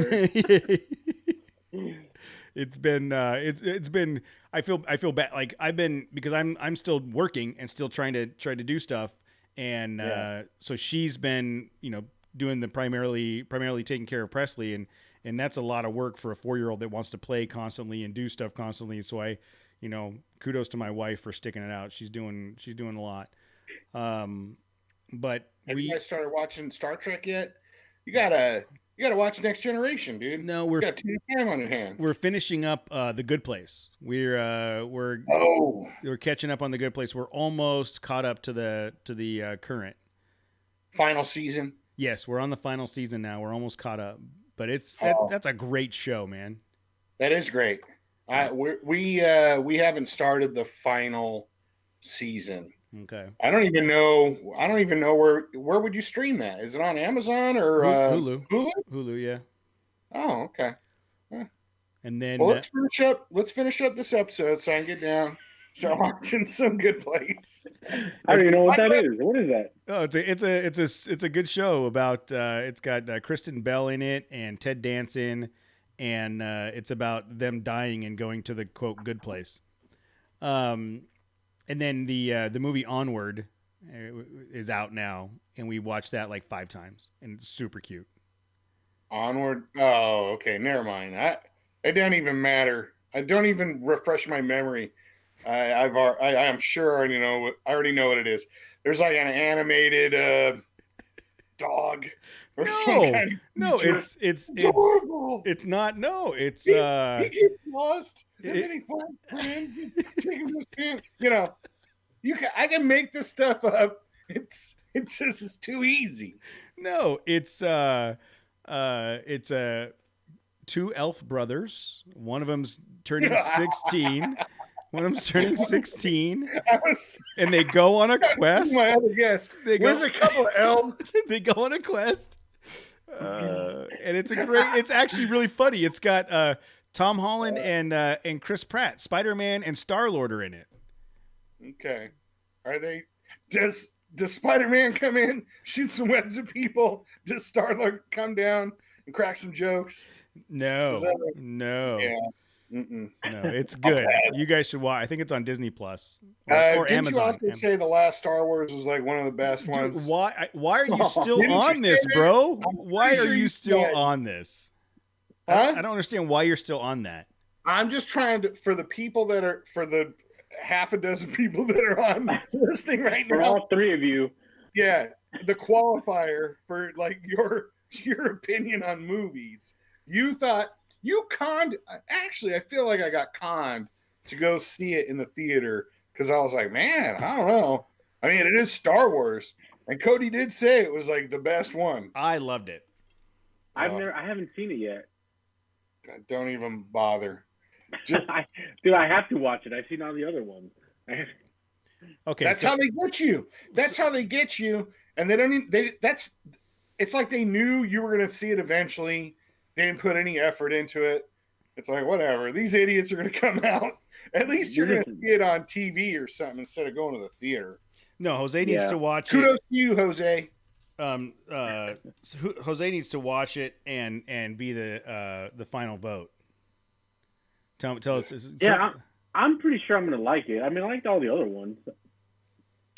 It's been I feel bad, like I've been, because I'm still working and still trying to do stuff, and so she's been, you know, doing the primarily taking care of Presley, and that's a lot of work for a 4-year-old that wants to play constantly and do stuff constantly. So I, you know, kudos to my wife for sticking it out. She's doing a lot. But Have you guys started watching Star Trek yet? You gotta watch Next Generation, dude. no, You got too much time on your hands. we're finishing up The Good Place. We're Oh, catching up on The Good Place. We're almost caught up to the current. final season. Yes, we're on the final season now. We're almost caught up, but that's a great show, man. That is great. We haven't started the final season. Okay. I don't even know where would you stream that? Is it on Amazon or Hulu? Hulu? Hulu, yeah. Oh, okay. And then Well, let's finish up this episode so I can get down, start watching some Good Place. I don't even know what that is. What is that? oh, it's a good show about it's got Kristen Bell in it and Ted Danson, and it's about them dying and going to the quote good place. And then the movie Onward is out now, and we watched that like 5 times, and it's super cute. Onward. Oh, okay. Never mind. It doesn't even matter. I don't even refresh my memory. I'm sure I already know what it is. There's like an animated dog or some kind of No, creature. it's adorable. it's not. No, it's He gets lost. And it- then he finds friends. And take him to camp. You know, I can make this stuff up. It just is too easy. no, it's 2 elf brothers. One of them's turning 16. One of them's turning 16, I was and they go on a quest. my other guess. They There's go- a couple of elves. They go on a quest, and it's actually really funny. It's got Tom Holland and Chris Pratt, Spider-Man and Star-Lord are in it. Okay. Are they? Does Spider-Man come in, shoot some webs at people? Does Star-Lord come down and crack some jokes? No, Is that right? no, Yeah. Mm-mm. no, it's good. You guys should watch. I think it's on Disney Plus or Didn't Amazon. you also say the last Star Wars was like one of the best Dude, ones? why are you still Didn't you on say this, that? bro? I'm Why pretty are sure you you still said. on this? Huh? I don't understand why you're still on that. I'm just trying to, for the half a dozen people that are on listening right For now. all 3 of you, Yeah, the qualifier for like your opinion on movies. You thought you conned. Actually, I feel like I got conned to go see it in the theater because I was like, man, I don't know. I mean, it is Star Wars, and Cody did say it was like the best one. I loved it. I haven't seen it yet. God, don't even bother. Dude, I have to watch it. I've seen all the other ones. Okay, That's how they get you. That's how they get you, and they don't. It's like they knew you were going to see it eventually. They didn't put any effort into it. It's like whatever. These idiots are going to come out. At least you're going to see it on TV or something instead of going to the theater. No, Jose needs Yeah. to watch Kudos it. to you, Jose. Jose needs to watch it and be the final vote. Tell us. Yeah, I'm pretty sure I'm going to like it. I mean, I liked all the other ones.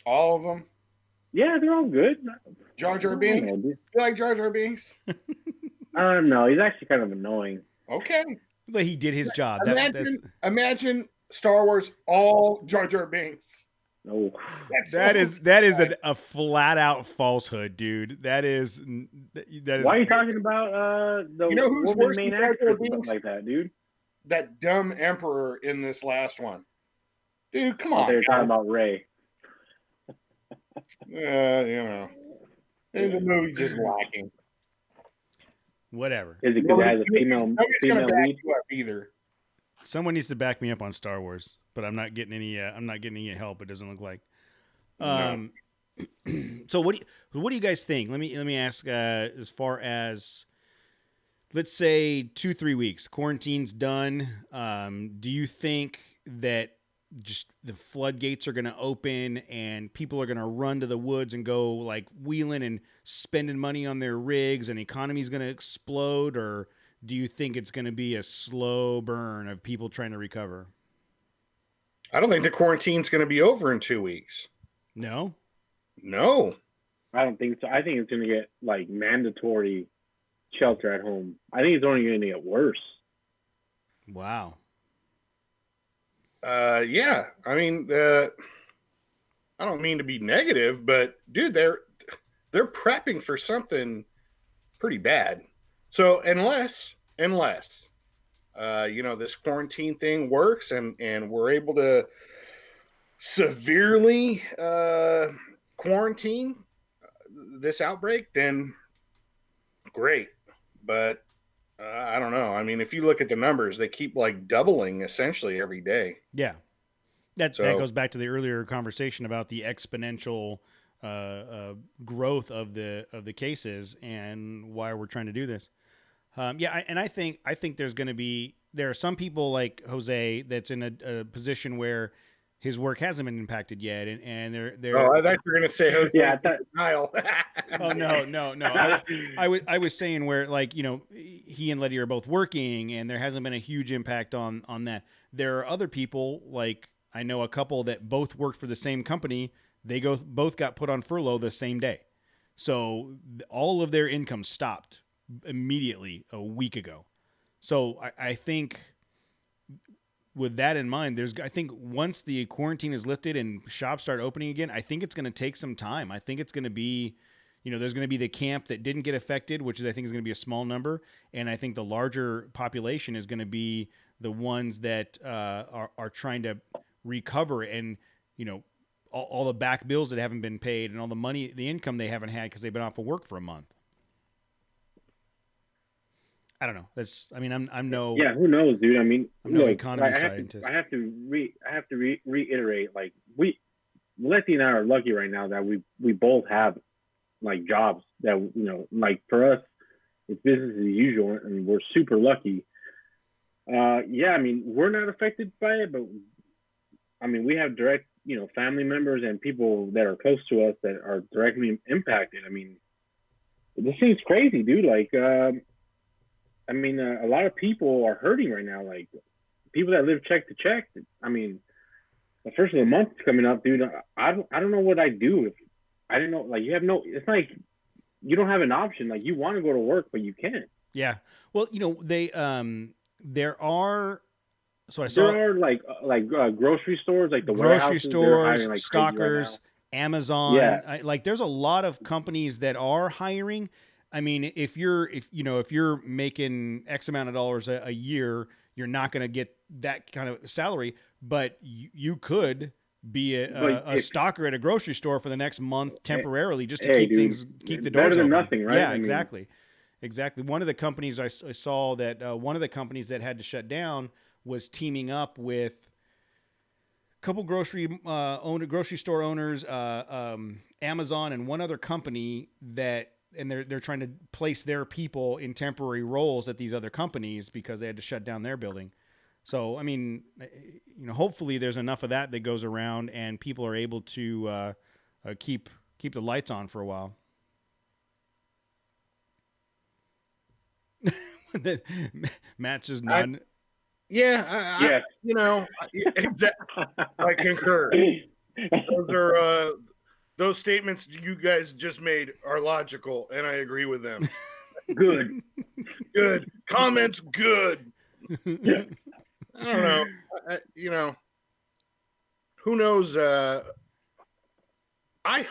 All of them. Yeah, they're all good. Jar Jar Binks. You like Jar Jar Binks? No, he's actually kind of annoying. Okay. But he did his job. Imagine Star Wars all Jar Jar Binks. No. That is a flat out falsehood, dude. That is. Why are you talking about the You know who's woman worse main than Jar actress Jar and stuff Binks? like that, dude? That dumb emperor in this last one. Dude, come They on. were talking about Ray. The movie's just lacking. Whatever. Is it because it has a Nobody's female gonna back lead? you up either. Someone needs to back me up on Star Wars, but I'm not getting any. I'm not getting any help. It doesn't look like. No. So what do you guys think? Let me ask. As far as, let's say 2-3 weeks, quarantine's done. Do you think that just the floodgates are going to open and people are going to run to the woods and go like wheeling and spending money on their rigs and the economy's going to explode? Or do you think it's going to be a slow burn of people trying to recover? I don't think the quarantine's going to be over in 2 weeks. No? No. I don't think so. I think it's going to get like mandatory shelter at home. I think it's only going to get worse. Wow. Yeah. I mean, I don't mean to be negative, but dude, they're prepping for something pretty bad. So unless this quarantine thing works and we're able to severely quarantine this outbreak, then great. But I don't know. I mean, if you look at the numbers, they keep like doubling essentially every day. Yeah. That goes back to the earlier conversation about the exponential growth of the cases and why we're trying to do this. I think there are some people like Jose that's in a position where his work hasn't been impacted yet, and they're. Oh, I thought you were going to say Jose. Yeah, Kyle. Oh no. I was saying where, like, he and Letty are both working, and there hasn't been a huge impact on that. There are other people, like I know a couple that both worked for the same company. They both got put on furlough the same day, so all of their income stopped immediately a week ago. So I think with that in mind, I think once the quarantine is lifted and shops start opening again, I think it's going to take some time. I think it's going to be, there's going to be the camp that didn't get affected, which I think is going to be a small number. And I think the larger population is going to be the ones that are trying to recover and, all the back bills that haven't been paid and all the money, the income they haven't had because they've been off of work for a month. I don't know. I'm no. Yeah, who knows, dude? I mean, I'm no economy scientist. I have to reiterate. Like Letty and I are lucky right now that we both have like jobs that like for us, it's business as usual, and we're super lucky. Yeah, I mean, we're not affected by it, but I mean, we have direct, family members and people that are close to us that are directly impacted. I mean, this thing's crazy, dude. Like, I mean, a lot of people are hurting right now. Like, people that live check to check. I mean, the first of the month is coming up, dude. I don't know what I'd do if I didn't know. Like, it's like you don't have an option. Like, you want to go to work, but you can't. Yeah. Well, there are. So there are like grocery stores, like the grocery stores, hiring like Stockers, right Amazon. Yeah. Like there's a lot of companies that are hiring. I mean, if you're making X amount of dollars a year, you're not going to get that kind of salary, but you could be a stocker at a grocery store for the next month temporarily, just to keep the doors better than open. nothing, right? Yeah, exactly. One of the companies I saw that one of the companies that had to shut down was teaming up with a couple grocery store owners, Amazon, and one other company and they're trying to place their people in temporary roles at these other companies because they had to shut down their building. So, I mean, hopefully there's enough of that goes around and people are able to keep the lights on for a while. Matt's just none. Yeah. Exactly. I concur. Those statements you guys just made are logical, and I agree with them. Good. Comments good. Yeah. I don't know. Who knows? I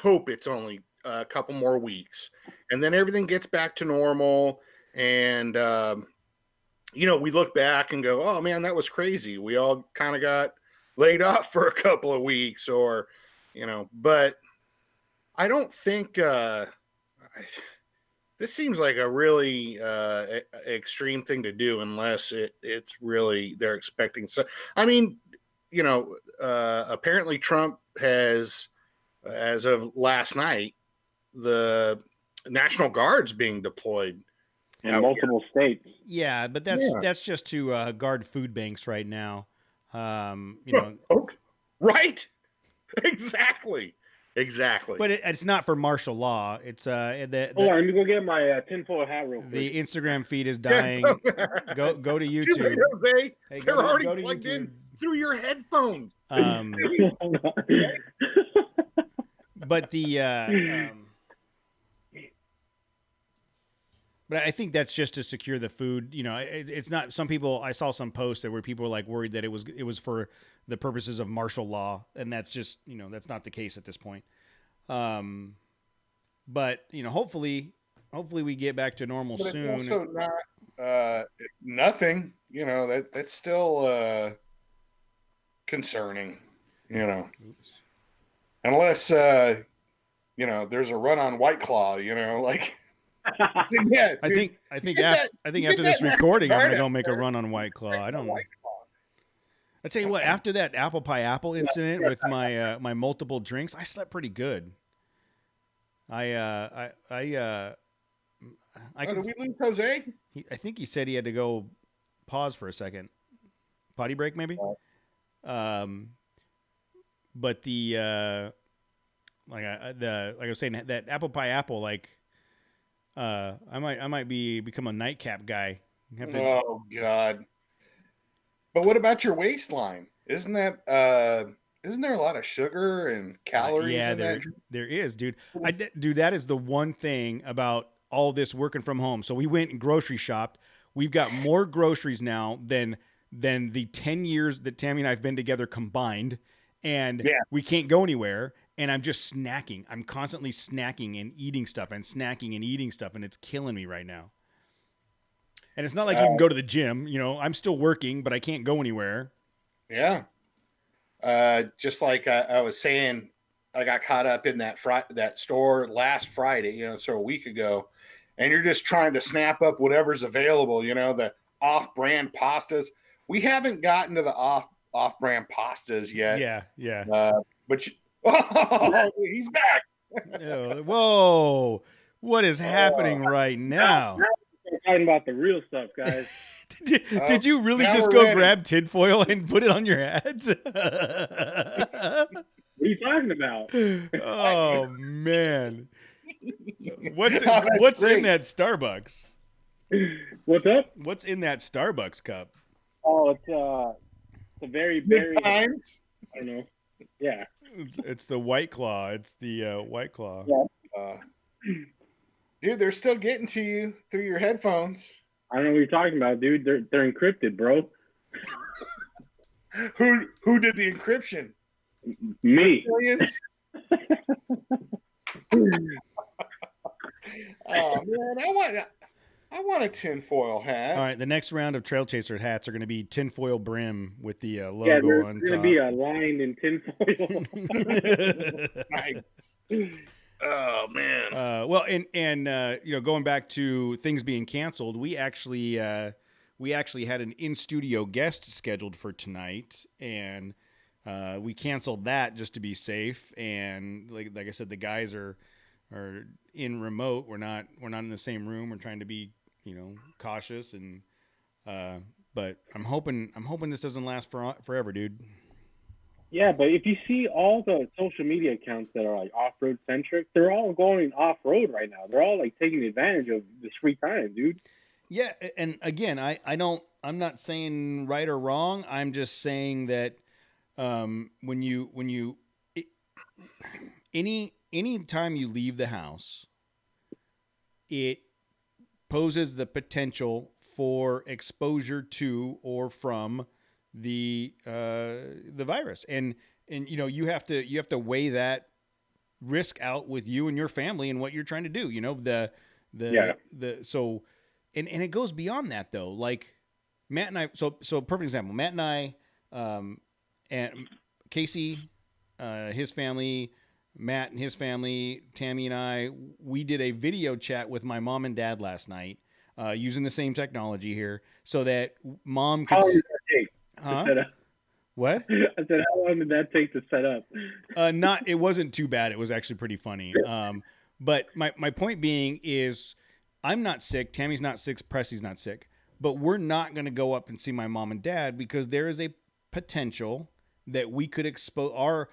hope it's only a couple more weeks, and then everything gets back to normal. And we look back and go, "Oh man, that was crazy." We all kind of got laid off for a couple of weeks, or but. I don't think this seems like a really extreme thing to do unless it's really they're expecting. So, I mean, apparently Trump has, as of last night, the National Guard's being deployed. in Out multiple states. Yeah, but that's just to guard food banks right now. You know, Okay. Right? Exactly. but it's not for martial law. It's Hold on, let me go get my tinfoil hat real quick. the Instagram feed is dying. Go to Too YouTube. late, Jose. Hey, They're go to- already go to plugged in YouTube. through your headphones. But but I think that's just to secure the food. You know, it's not. Some people, I saw some posts where people were like worried that it was for the purposes of martial law, and that's just, you know, that's not the case at this point. But you know, hopefully we get back to normal But soon. it's also not it's nothing. You know, that's still concerning. You know, unless you know, there's a run on White Claw. You know, like. Yeah, I dude, think get after, that- I think get after this that recording, I'm National gonna go Guard make a out run on White Claw. I don't. White Claw. I tell you what, after that apple pie apple incident with my my multiple drinks, I slept pretty good. I Oh, could, did we lose Jose? I think he said he had to go pause for a second, potty break maybe. But the like I was saying, that apple pie apple, like I might become a nightcap guy. Have to, Oh God! But what about your waistline? Isn't there a lot of sugar and calories yeah, in that? there is, dude. Dude, that is the one thing about all this working from home. So we went and grocery shopped. We've got more groceries now than the 10 years that Tammy and I've been together combined, and we can't go anywhere. And I'm just snacking. I'm constantly snacking and eating stuff and snacking and eating stuff, and it's killing me right now. And it's not like you can go to the gym. You know, I'm still working, but I can't go anywhere. Yeah. Just like I was saying, I got caught up in that store last Friday, you know, so a week ago, and you're just trying to snap up whatever's available, you know, the off-brand pastas. We haven't gotten to the off-brand pastas yet. Yeah. But oh, he's back. Whoa. What is happening right now? We're talking about the real stuff, guys. Did you really now just we're go ready. grab tinfoil and put it on your heads? What are you talking about? Oh man. What's That's in great. that Starbucks? What's up? What's in that Starbucks cup? Oh, it's a very, very, Good times. I don't know. Yeah. It's the White Claw. It's the White Claw. Yeah. Dude, they're still getting to you through your headphones. I don't know what you're talking about, dude. They're encrypted, bro. Who did the encryption? Me. Aliens? Oh man, I want a tinfoil hat. All right, the next round of Trail Chaser hats are going to be tinfoil brim with the logo Yeah, there's on gonna top. be a line in tinfoil. Nice. Oh man. Well, and you know, going back to things being canceled, we actually had an in studio guest scheduled for tonight, and we canceled that just to be safe. And like I said, the guys are in remote. We're not in the same room. We're trying to be, you know, cautious, and but I'm hoping this doesn't last forever, dude. Yeah, but if you see all the social media accounts that are like off-road centric, they're all going off-road right now. They're all like taking advantage of this free time, dude. Yeah, and again, I'm not saying right or wrong. I'm just saying that any time you leave the house, it poses the potential for exposure to or from the virus, and you know, you have to weigh that risk out with you and your family and what you're trying to do. You know, so it goes beyond that though. Like Matt and I, so perfect example. Matt and I, and Casey, his family, Matt and his family, Tammy and I, we did a video chat with my mom and dad last night, using the same technology here, so that mom could. How long did that take Huh? to set up? What? I said, how long did that take to set up? It wasn't too bad. It was actually pretty funny. But my point being is I'm not sick. Tammy's not sick. Presley's not sick. But we're not going to go up and see my mom and dad because there is a potential that we could expose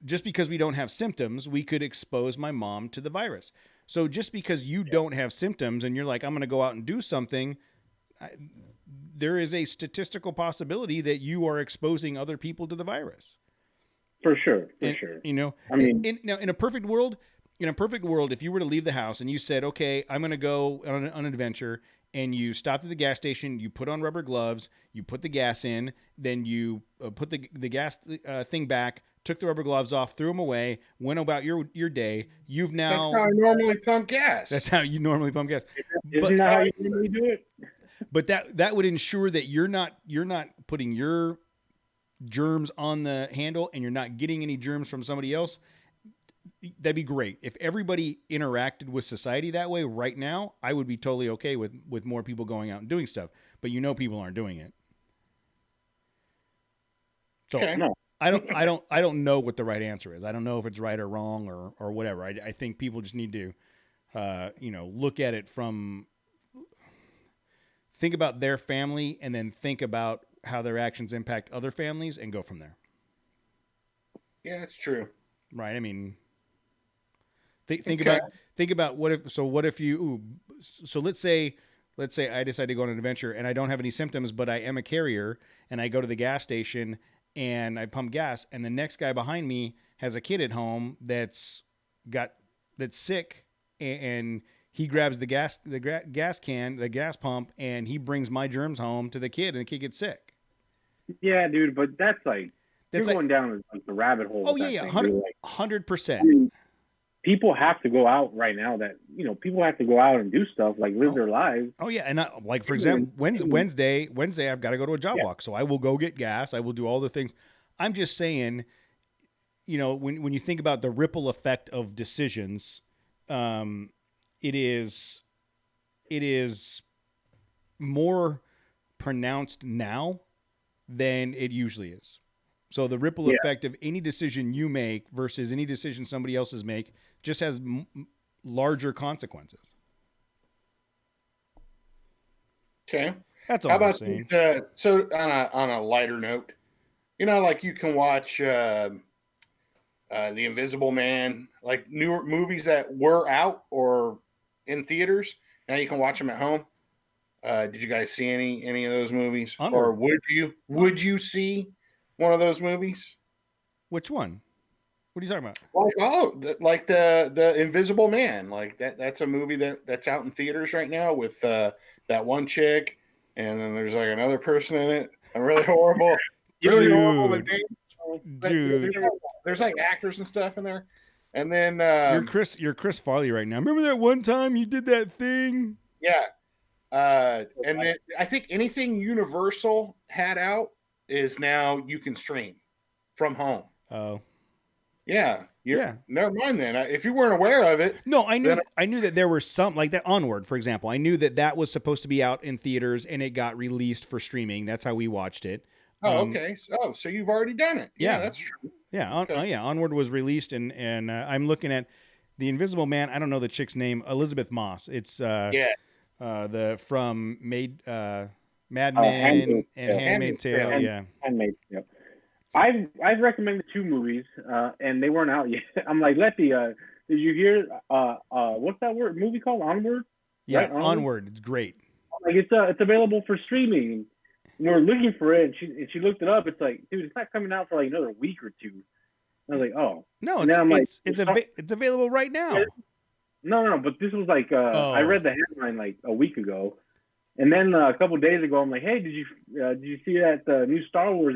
just because we don't have symptoms, we could expose my mom to the virus. So just because you don't have symptoms and you're like, I'm going to go out and do something, there is a statistical possibility that you are exposing other people to the virus. For sure. You know, I mean, in a perfect world, if you were to leave the house and you said, okay, I'm going to go on an adventure, and you stopped at the gas station, you put on rubber gloves, you put the gas in, then you put the gas thing back, took the rubber gloves off, threw them away, went about your day. You've now. That's how I normally pump gas. That's how you normally pump gas. Isn't that how you normally do it? But that would ensure that you're not putting your germs on the handle and you're not getting any germs from somebody else. That'd be great. If everybody interacted with society that way right now, I would be totally okay with more people going out and doing stuff. But people aren't doing it. So Okay. No. I don't know what the right answer is. I don't know if it's right or wrong or whatever. I think people just need to look at it think about their family and then think about how their actions impact other families and go from there. Yeah, it's true. Right. I mean, think about what if you, so let's say I decide to go on an adventure and I don't have any symptoms, but I am a carrier and I go to the gas station and I pump gas and the next guy behind me has a kid at home that's sick and he grabs the gas can, the gas pump, and he brings my germs home to the kid and the kid gets sick. Yeah, dude, but that's you're going down the rabbit hole. Oh yeah, 100%. I mean, people have to go out right now. People have to go out and do stuff like live their lives. Oh yeah, and for example, Wednesday, I've got to go to a job walk, so I will go get gas. I will do all the things. I'm just saying, when you think about the ripple effect of decisions, it is more pronounced now than it usually is. So the ripple effect of any decision you make versus any decision somebody else's make just has larger consequences. Okay. That's all How I'm about saying. so on a lighter note, like you can watch The Invisible Man, like newer movies that were out or in theaters. Now you can watch them at home. Did you guys see any of those movies? Onward. Or would you see one of those movies? Which one? What are you talking about? Like the Invisible Man. Like that's a movie that's out in theaters right now with that one chick, and then there's like another person in it. I'm really horrible. Really horrible with names. Dude. There's like actors and stuff in there. And then You're Chris Farley right now. Remember that one time you did that thing? yeah. And then I think anything Universal had out is now you can stream from home. Oh. Yeah. Never mind then. If you weren't aware of it. No, I knew that there were some like that Onward, for example. I knew that was supposed to be out in theaters and it got released for streaming. That's how we watched it. Oh, okay. So you've already done it. Yeah, that's true. Yeah. Okay. Onward was released and I'm looking at The Invisible Man. I don't know the chick's name. Elizabeth Moss. It's from Mad Men and Handmaid's Tale. Yeah. Handmaid's Tale. I've recommended 2 movies, and they weren't out yet. I'm like, Letty, did you hear what's that movie called? Onward? Yeah, right? Onward. It's great. Like it's available for streaming. And we're looking for it, and she looked it up. It's like, dude, it's not coming out for like another week or 2. I was like, oh. No, it's available right now. No, but this was like I read the headline like a week ago, and then a couple of days ago, I'm like, hey, did you see that the new Star Wars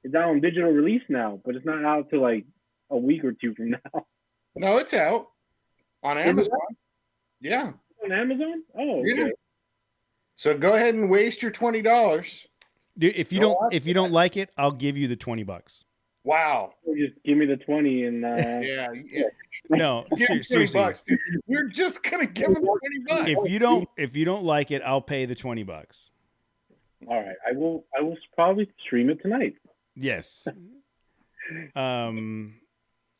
is out on digital release now, but it's not out till like a week or 2 from now. No, it's out on Amazon. Yeah, on Amazon. Oh, okay. Yeah. So go ahead and waste your $20. Dude, if you don't like it, I'll give you the $20. Wow. Just give me the 20 and yeah. No, seriously. $20, dude. We're just gonna give them $20. If you don't like it, I'll pay the $20. All right, I will probably stream it tonight. Yes.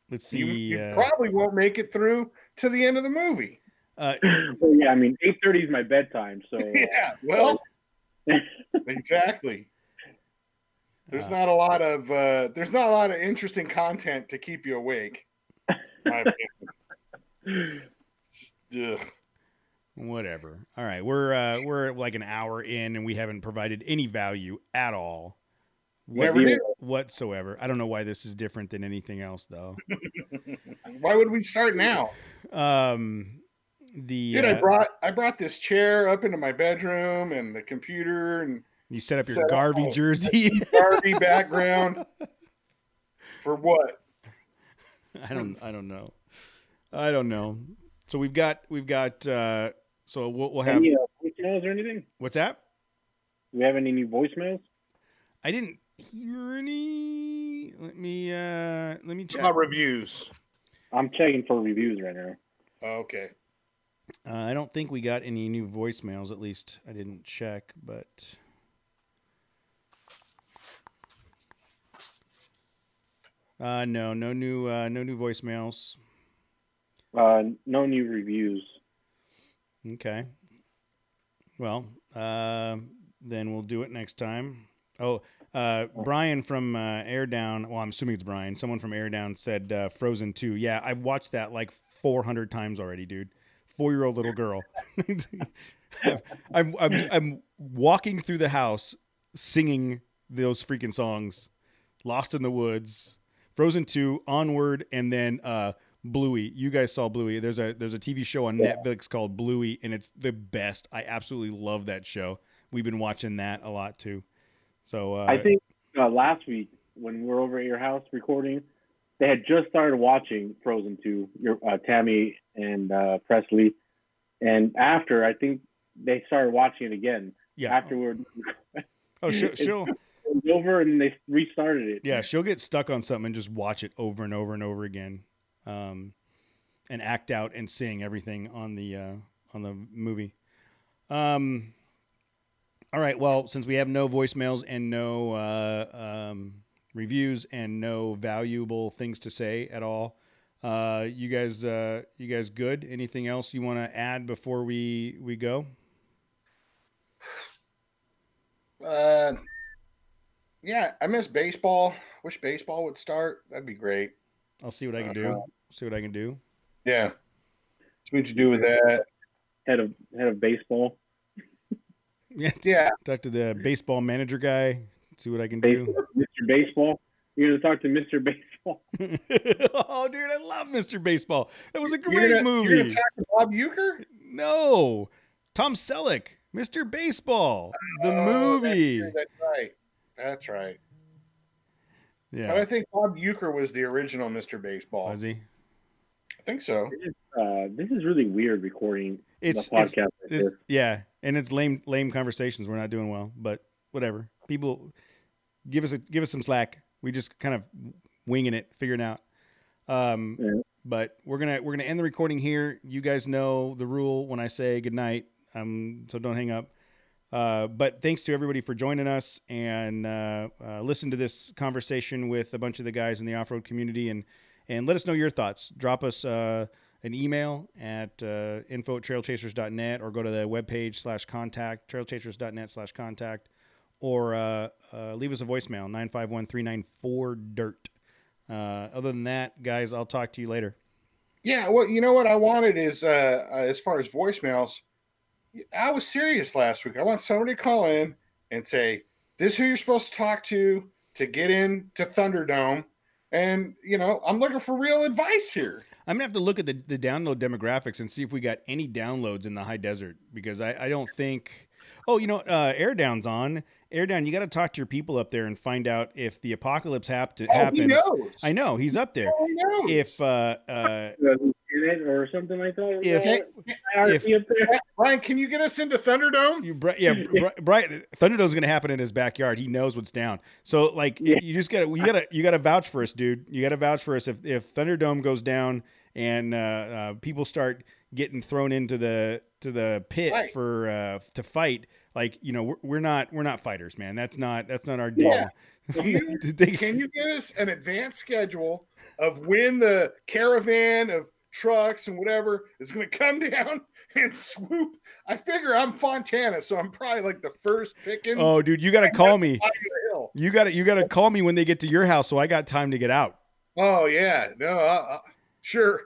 Let's see. You probably won't make it through to the end of the movie. Well, yeah, I mean, 8:30 is my bedtime, so Yeah, well, exactly. There's not a lot of interesting content to keep you awake. In my opinion. It's just, ugh. Whatever. All right, we're like an hour in, and we haven't provided any value at all, Never did. whatsoever. I don't know why this is different than anything else, though. Why would we start now? Dude, I brought this chair up into my bedroom and the computer, and you set up your Garvey jersey, Garvey background. For what? I don't know. So we've got. So we'll have. Any voicemails or anything? What's that? Do we have any new voicemails? I didn't hear any. Let me check. About reviews. I'm checking for reviews right now. Okay. I don't think we got any new voicemails. At least I didn't check, but. No new voicemails. No new reviews. Okay. Well, then we'll do it next time. Oh, Brian from Air Down. Well, I'm assuming it's Brian. Someone from Air Down said Frozen 2. Yeah, I've watched that like 400 times already, dude. 4-year-old little girl. I'm walking through the house singing those freaking songs. Lost in the Woods, Frozen 2, Onward, and then Bluey. You guys saw Bluey. There's a TV show on Netflix called Bluey, and it's the best. I absolutely love that show. We've been watching that a lot too. So I think last week when we were over at your house recording, they had just started watching Frozen 2. Tammy and Presley, and after I think they started watching it again. Yeah. Afterward. Oh, she'll It was over and they restarted it. Yeah, she'll get stuck on something and just watch it over and over and over again, and act out and sing everything on the movie. All right. Well, since we have no voicemails and no reviews and no valuable things to say at all, you guys good? Anything else you want to add before we go? Yeah, I miss baseball. Wish baseball would start. That'd be great. I'll see what I can do. Yeah. See what you do with that. Head of baseball. Yeah. Talk to the baseball manager guy. See what I can do. Mr. Baseball. You're gonna talk to Mr. Baseball. Oh, dude, I love Mr. Baseball. That was a great movie. You're gonna talk to Bob Uecker? No, Tom Selleck, Mr. Baseball, the movie. That's right. Yeah, but I think Bob Uecker was the original Mr. Baseball. Was he? I think so. This is really weird recording the podcast. Yeah, and it's lame conversations. We're not doing well, but whatever. People, give us some slack. We just kind of winging it, figuring out. But we're gonna end the recording here. You guys know the rule when I say good night. So don't hang up. But thanks to everybody for joining us and listen to this conversation with a bunch of the guys in the off-road community and let us know your thoughts. Drop us an email at info@trailchasers.net or go to the webpage /contact, trailchasers.net/contact, or leave us a voicemail, 951-394-DIRT. Other than that, guys, I'll talk to you later. Yeah, well, you know what I wanted is, as far as voicemails, I was serious last week. I want somebody to call in and say, this is who you're supposed to talk to get into Thunderdome. And, I'm looking for real advice here. I'm going to have to look at the download demographics and see if we got any downloads in the high desert, because I don't think... Oh, Air Down's on. Air Down, you got to talk to your people up there and find out if the apocalypse happens. He knows. I know, he's up there. He knows. If or something like that. If Brian, can you get us into Thunderdome? Brian, Thunderdome's going to happen in his backyard. He knows what's down. So you just you got to vouch for us, dude. You got to vouch for us if Thunderdome goes down and people start getting thrown into the pit Right. for to fight. Like, we're not fighters, man. That's not our Yeah. deal. Can you get us an advanced schedule of when the caravan of trucks and whatever is going to come down and swoop? I figure I'm Fontana, so I'm probably like the first pickings. Oh, dude, you got to call me. Hill. You got to call me when they get to your house, so I got time to get out. Oh yeah, no, sure,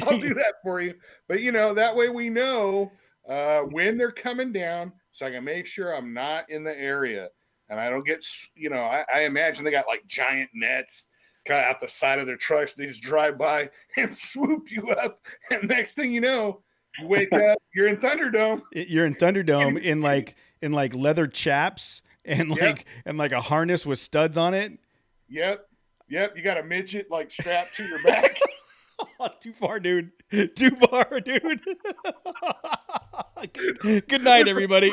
I'll do that for you. But that way we know when they're coming down, so I can make sure I'm not in the area and I don't get. I imagine they got like giant nets cut out the side of their trucks. They just drive by and swoop you up, and next thing you know, you wake up, you're in Thunderdome. You're in Thunderdome in like leather chaps and like a harness with studs on it. Yep. You got a midget like strapped to your back. Too far, dude. Too far, dude. Good night, everybody.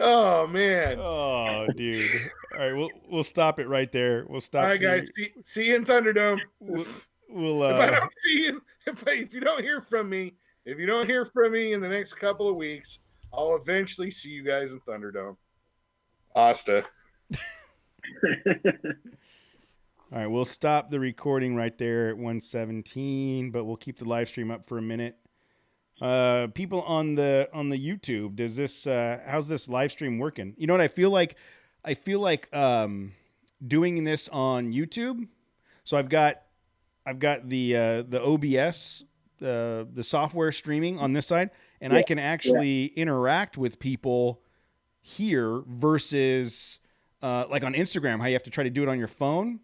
Oh man. Oh, dude. All right, we'll stop it right there. We'll stop. All right, guys. See you in Thunderdome. We'll if I don't see you, if you don't hear from me, in the next couple of weeks, I'll eventually see you guys in Thunderdome. Asta. All right, we'll stop the recording right there at 1:17, but we'll keep the live stream up for a minute. People on the YouTube, does this how's this live stream working? You know what I feel like? I feel like doing this on YouTube. So I've got the OBS, the software streaming on this side, and I can actually interact with people here versus like on Instagram, how you have to try to do it on your phone.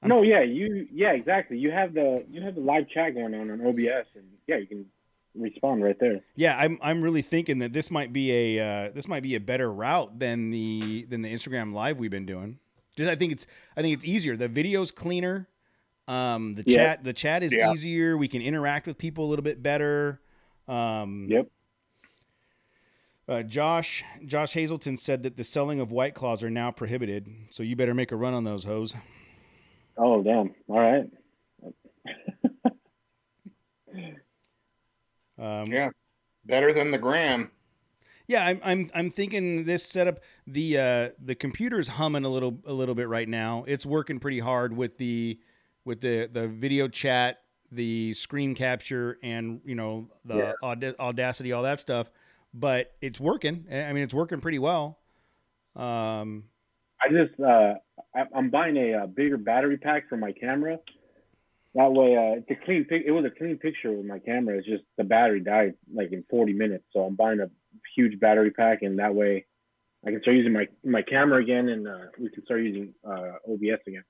Exactly. You have the live chat going on OBS, and you can respond right there. Yeah, I'm really thinking that this might be a better route than the Instagram live we've been doing. Just I think it's easier. The video's cleaner. The chat is easier. We can interact with people a little bit better. Josh Hazelton said that the selling of White Claws are now prohibited, so you better make a run on those hoes. Oh damn! All right. Better than the gram. Yeah, I'm thinking this setup. The computer's humming a little bit right now. It's working pretty hard with the video chat, the screen capture, and the Audacity, all that stuff. But it's working. I mean, it's working pretty well. I'm buying a bigger battery pack for my camera. That way, it's a clean it was a clean picture with my camera. It's just the battery died like in 40 minutes. So I'm buying a huge battery pack, and that way I can start using my camera again, and we can start using OBS again.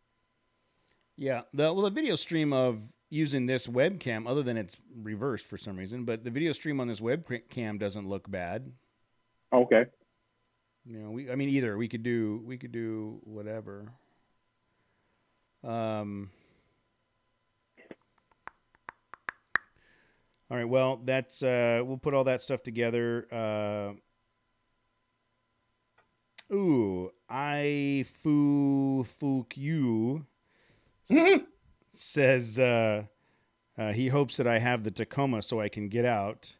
Yeah. The video stream of using this webcam, other than it's reversed for some reason, but the video stream on this webcam doesn't look bad. Okay. Either we could do whatever. All right. Well, that's we'll put all that stuff together. I Fuck you says he hopes that I have the Tacoma so I can get out.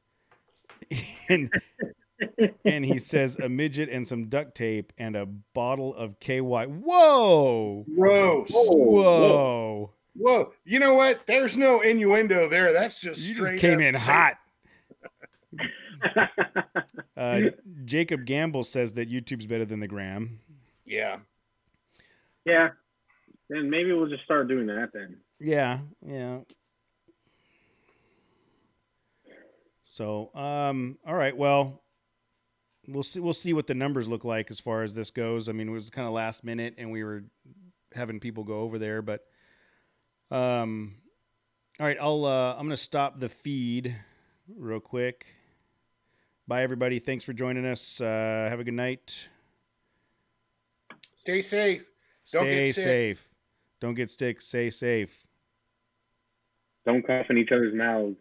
And he says a midget and some duct tape and a bottle of KY. Whoa! Gross. Whoa! You know what? There's no innuendo there. That's just you straight just came up in hot. Jacob Gamble says that YouTube's better than the gram. Yeah. Yeah. Then maybe we'll just start doing that then. Yeah. So, all right. Well, we'll see what the numbers look like as far as this goes. I mean, it was kind of last minute, and we were having people go over there, but all right. I'm gonna stop the feed real quick. Bye, everybody. Thanks for joining us. Have a good night. Stay safe. Stay safe. Don't get sick. Stay safe. Don't cough in each other's mouths.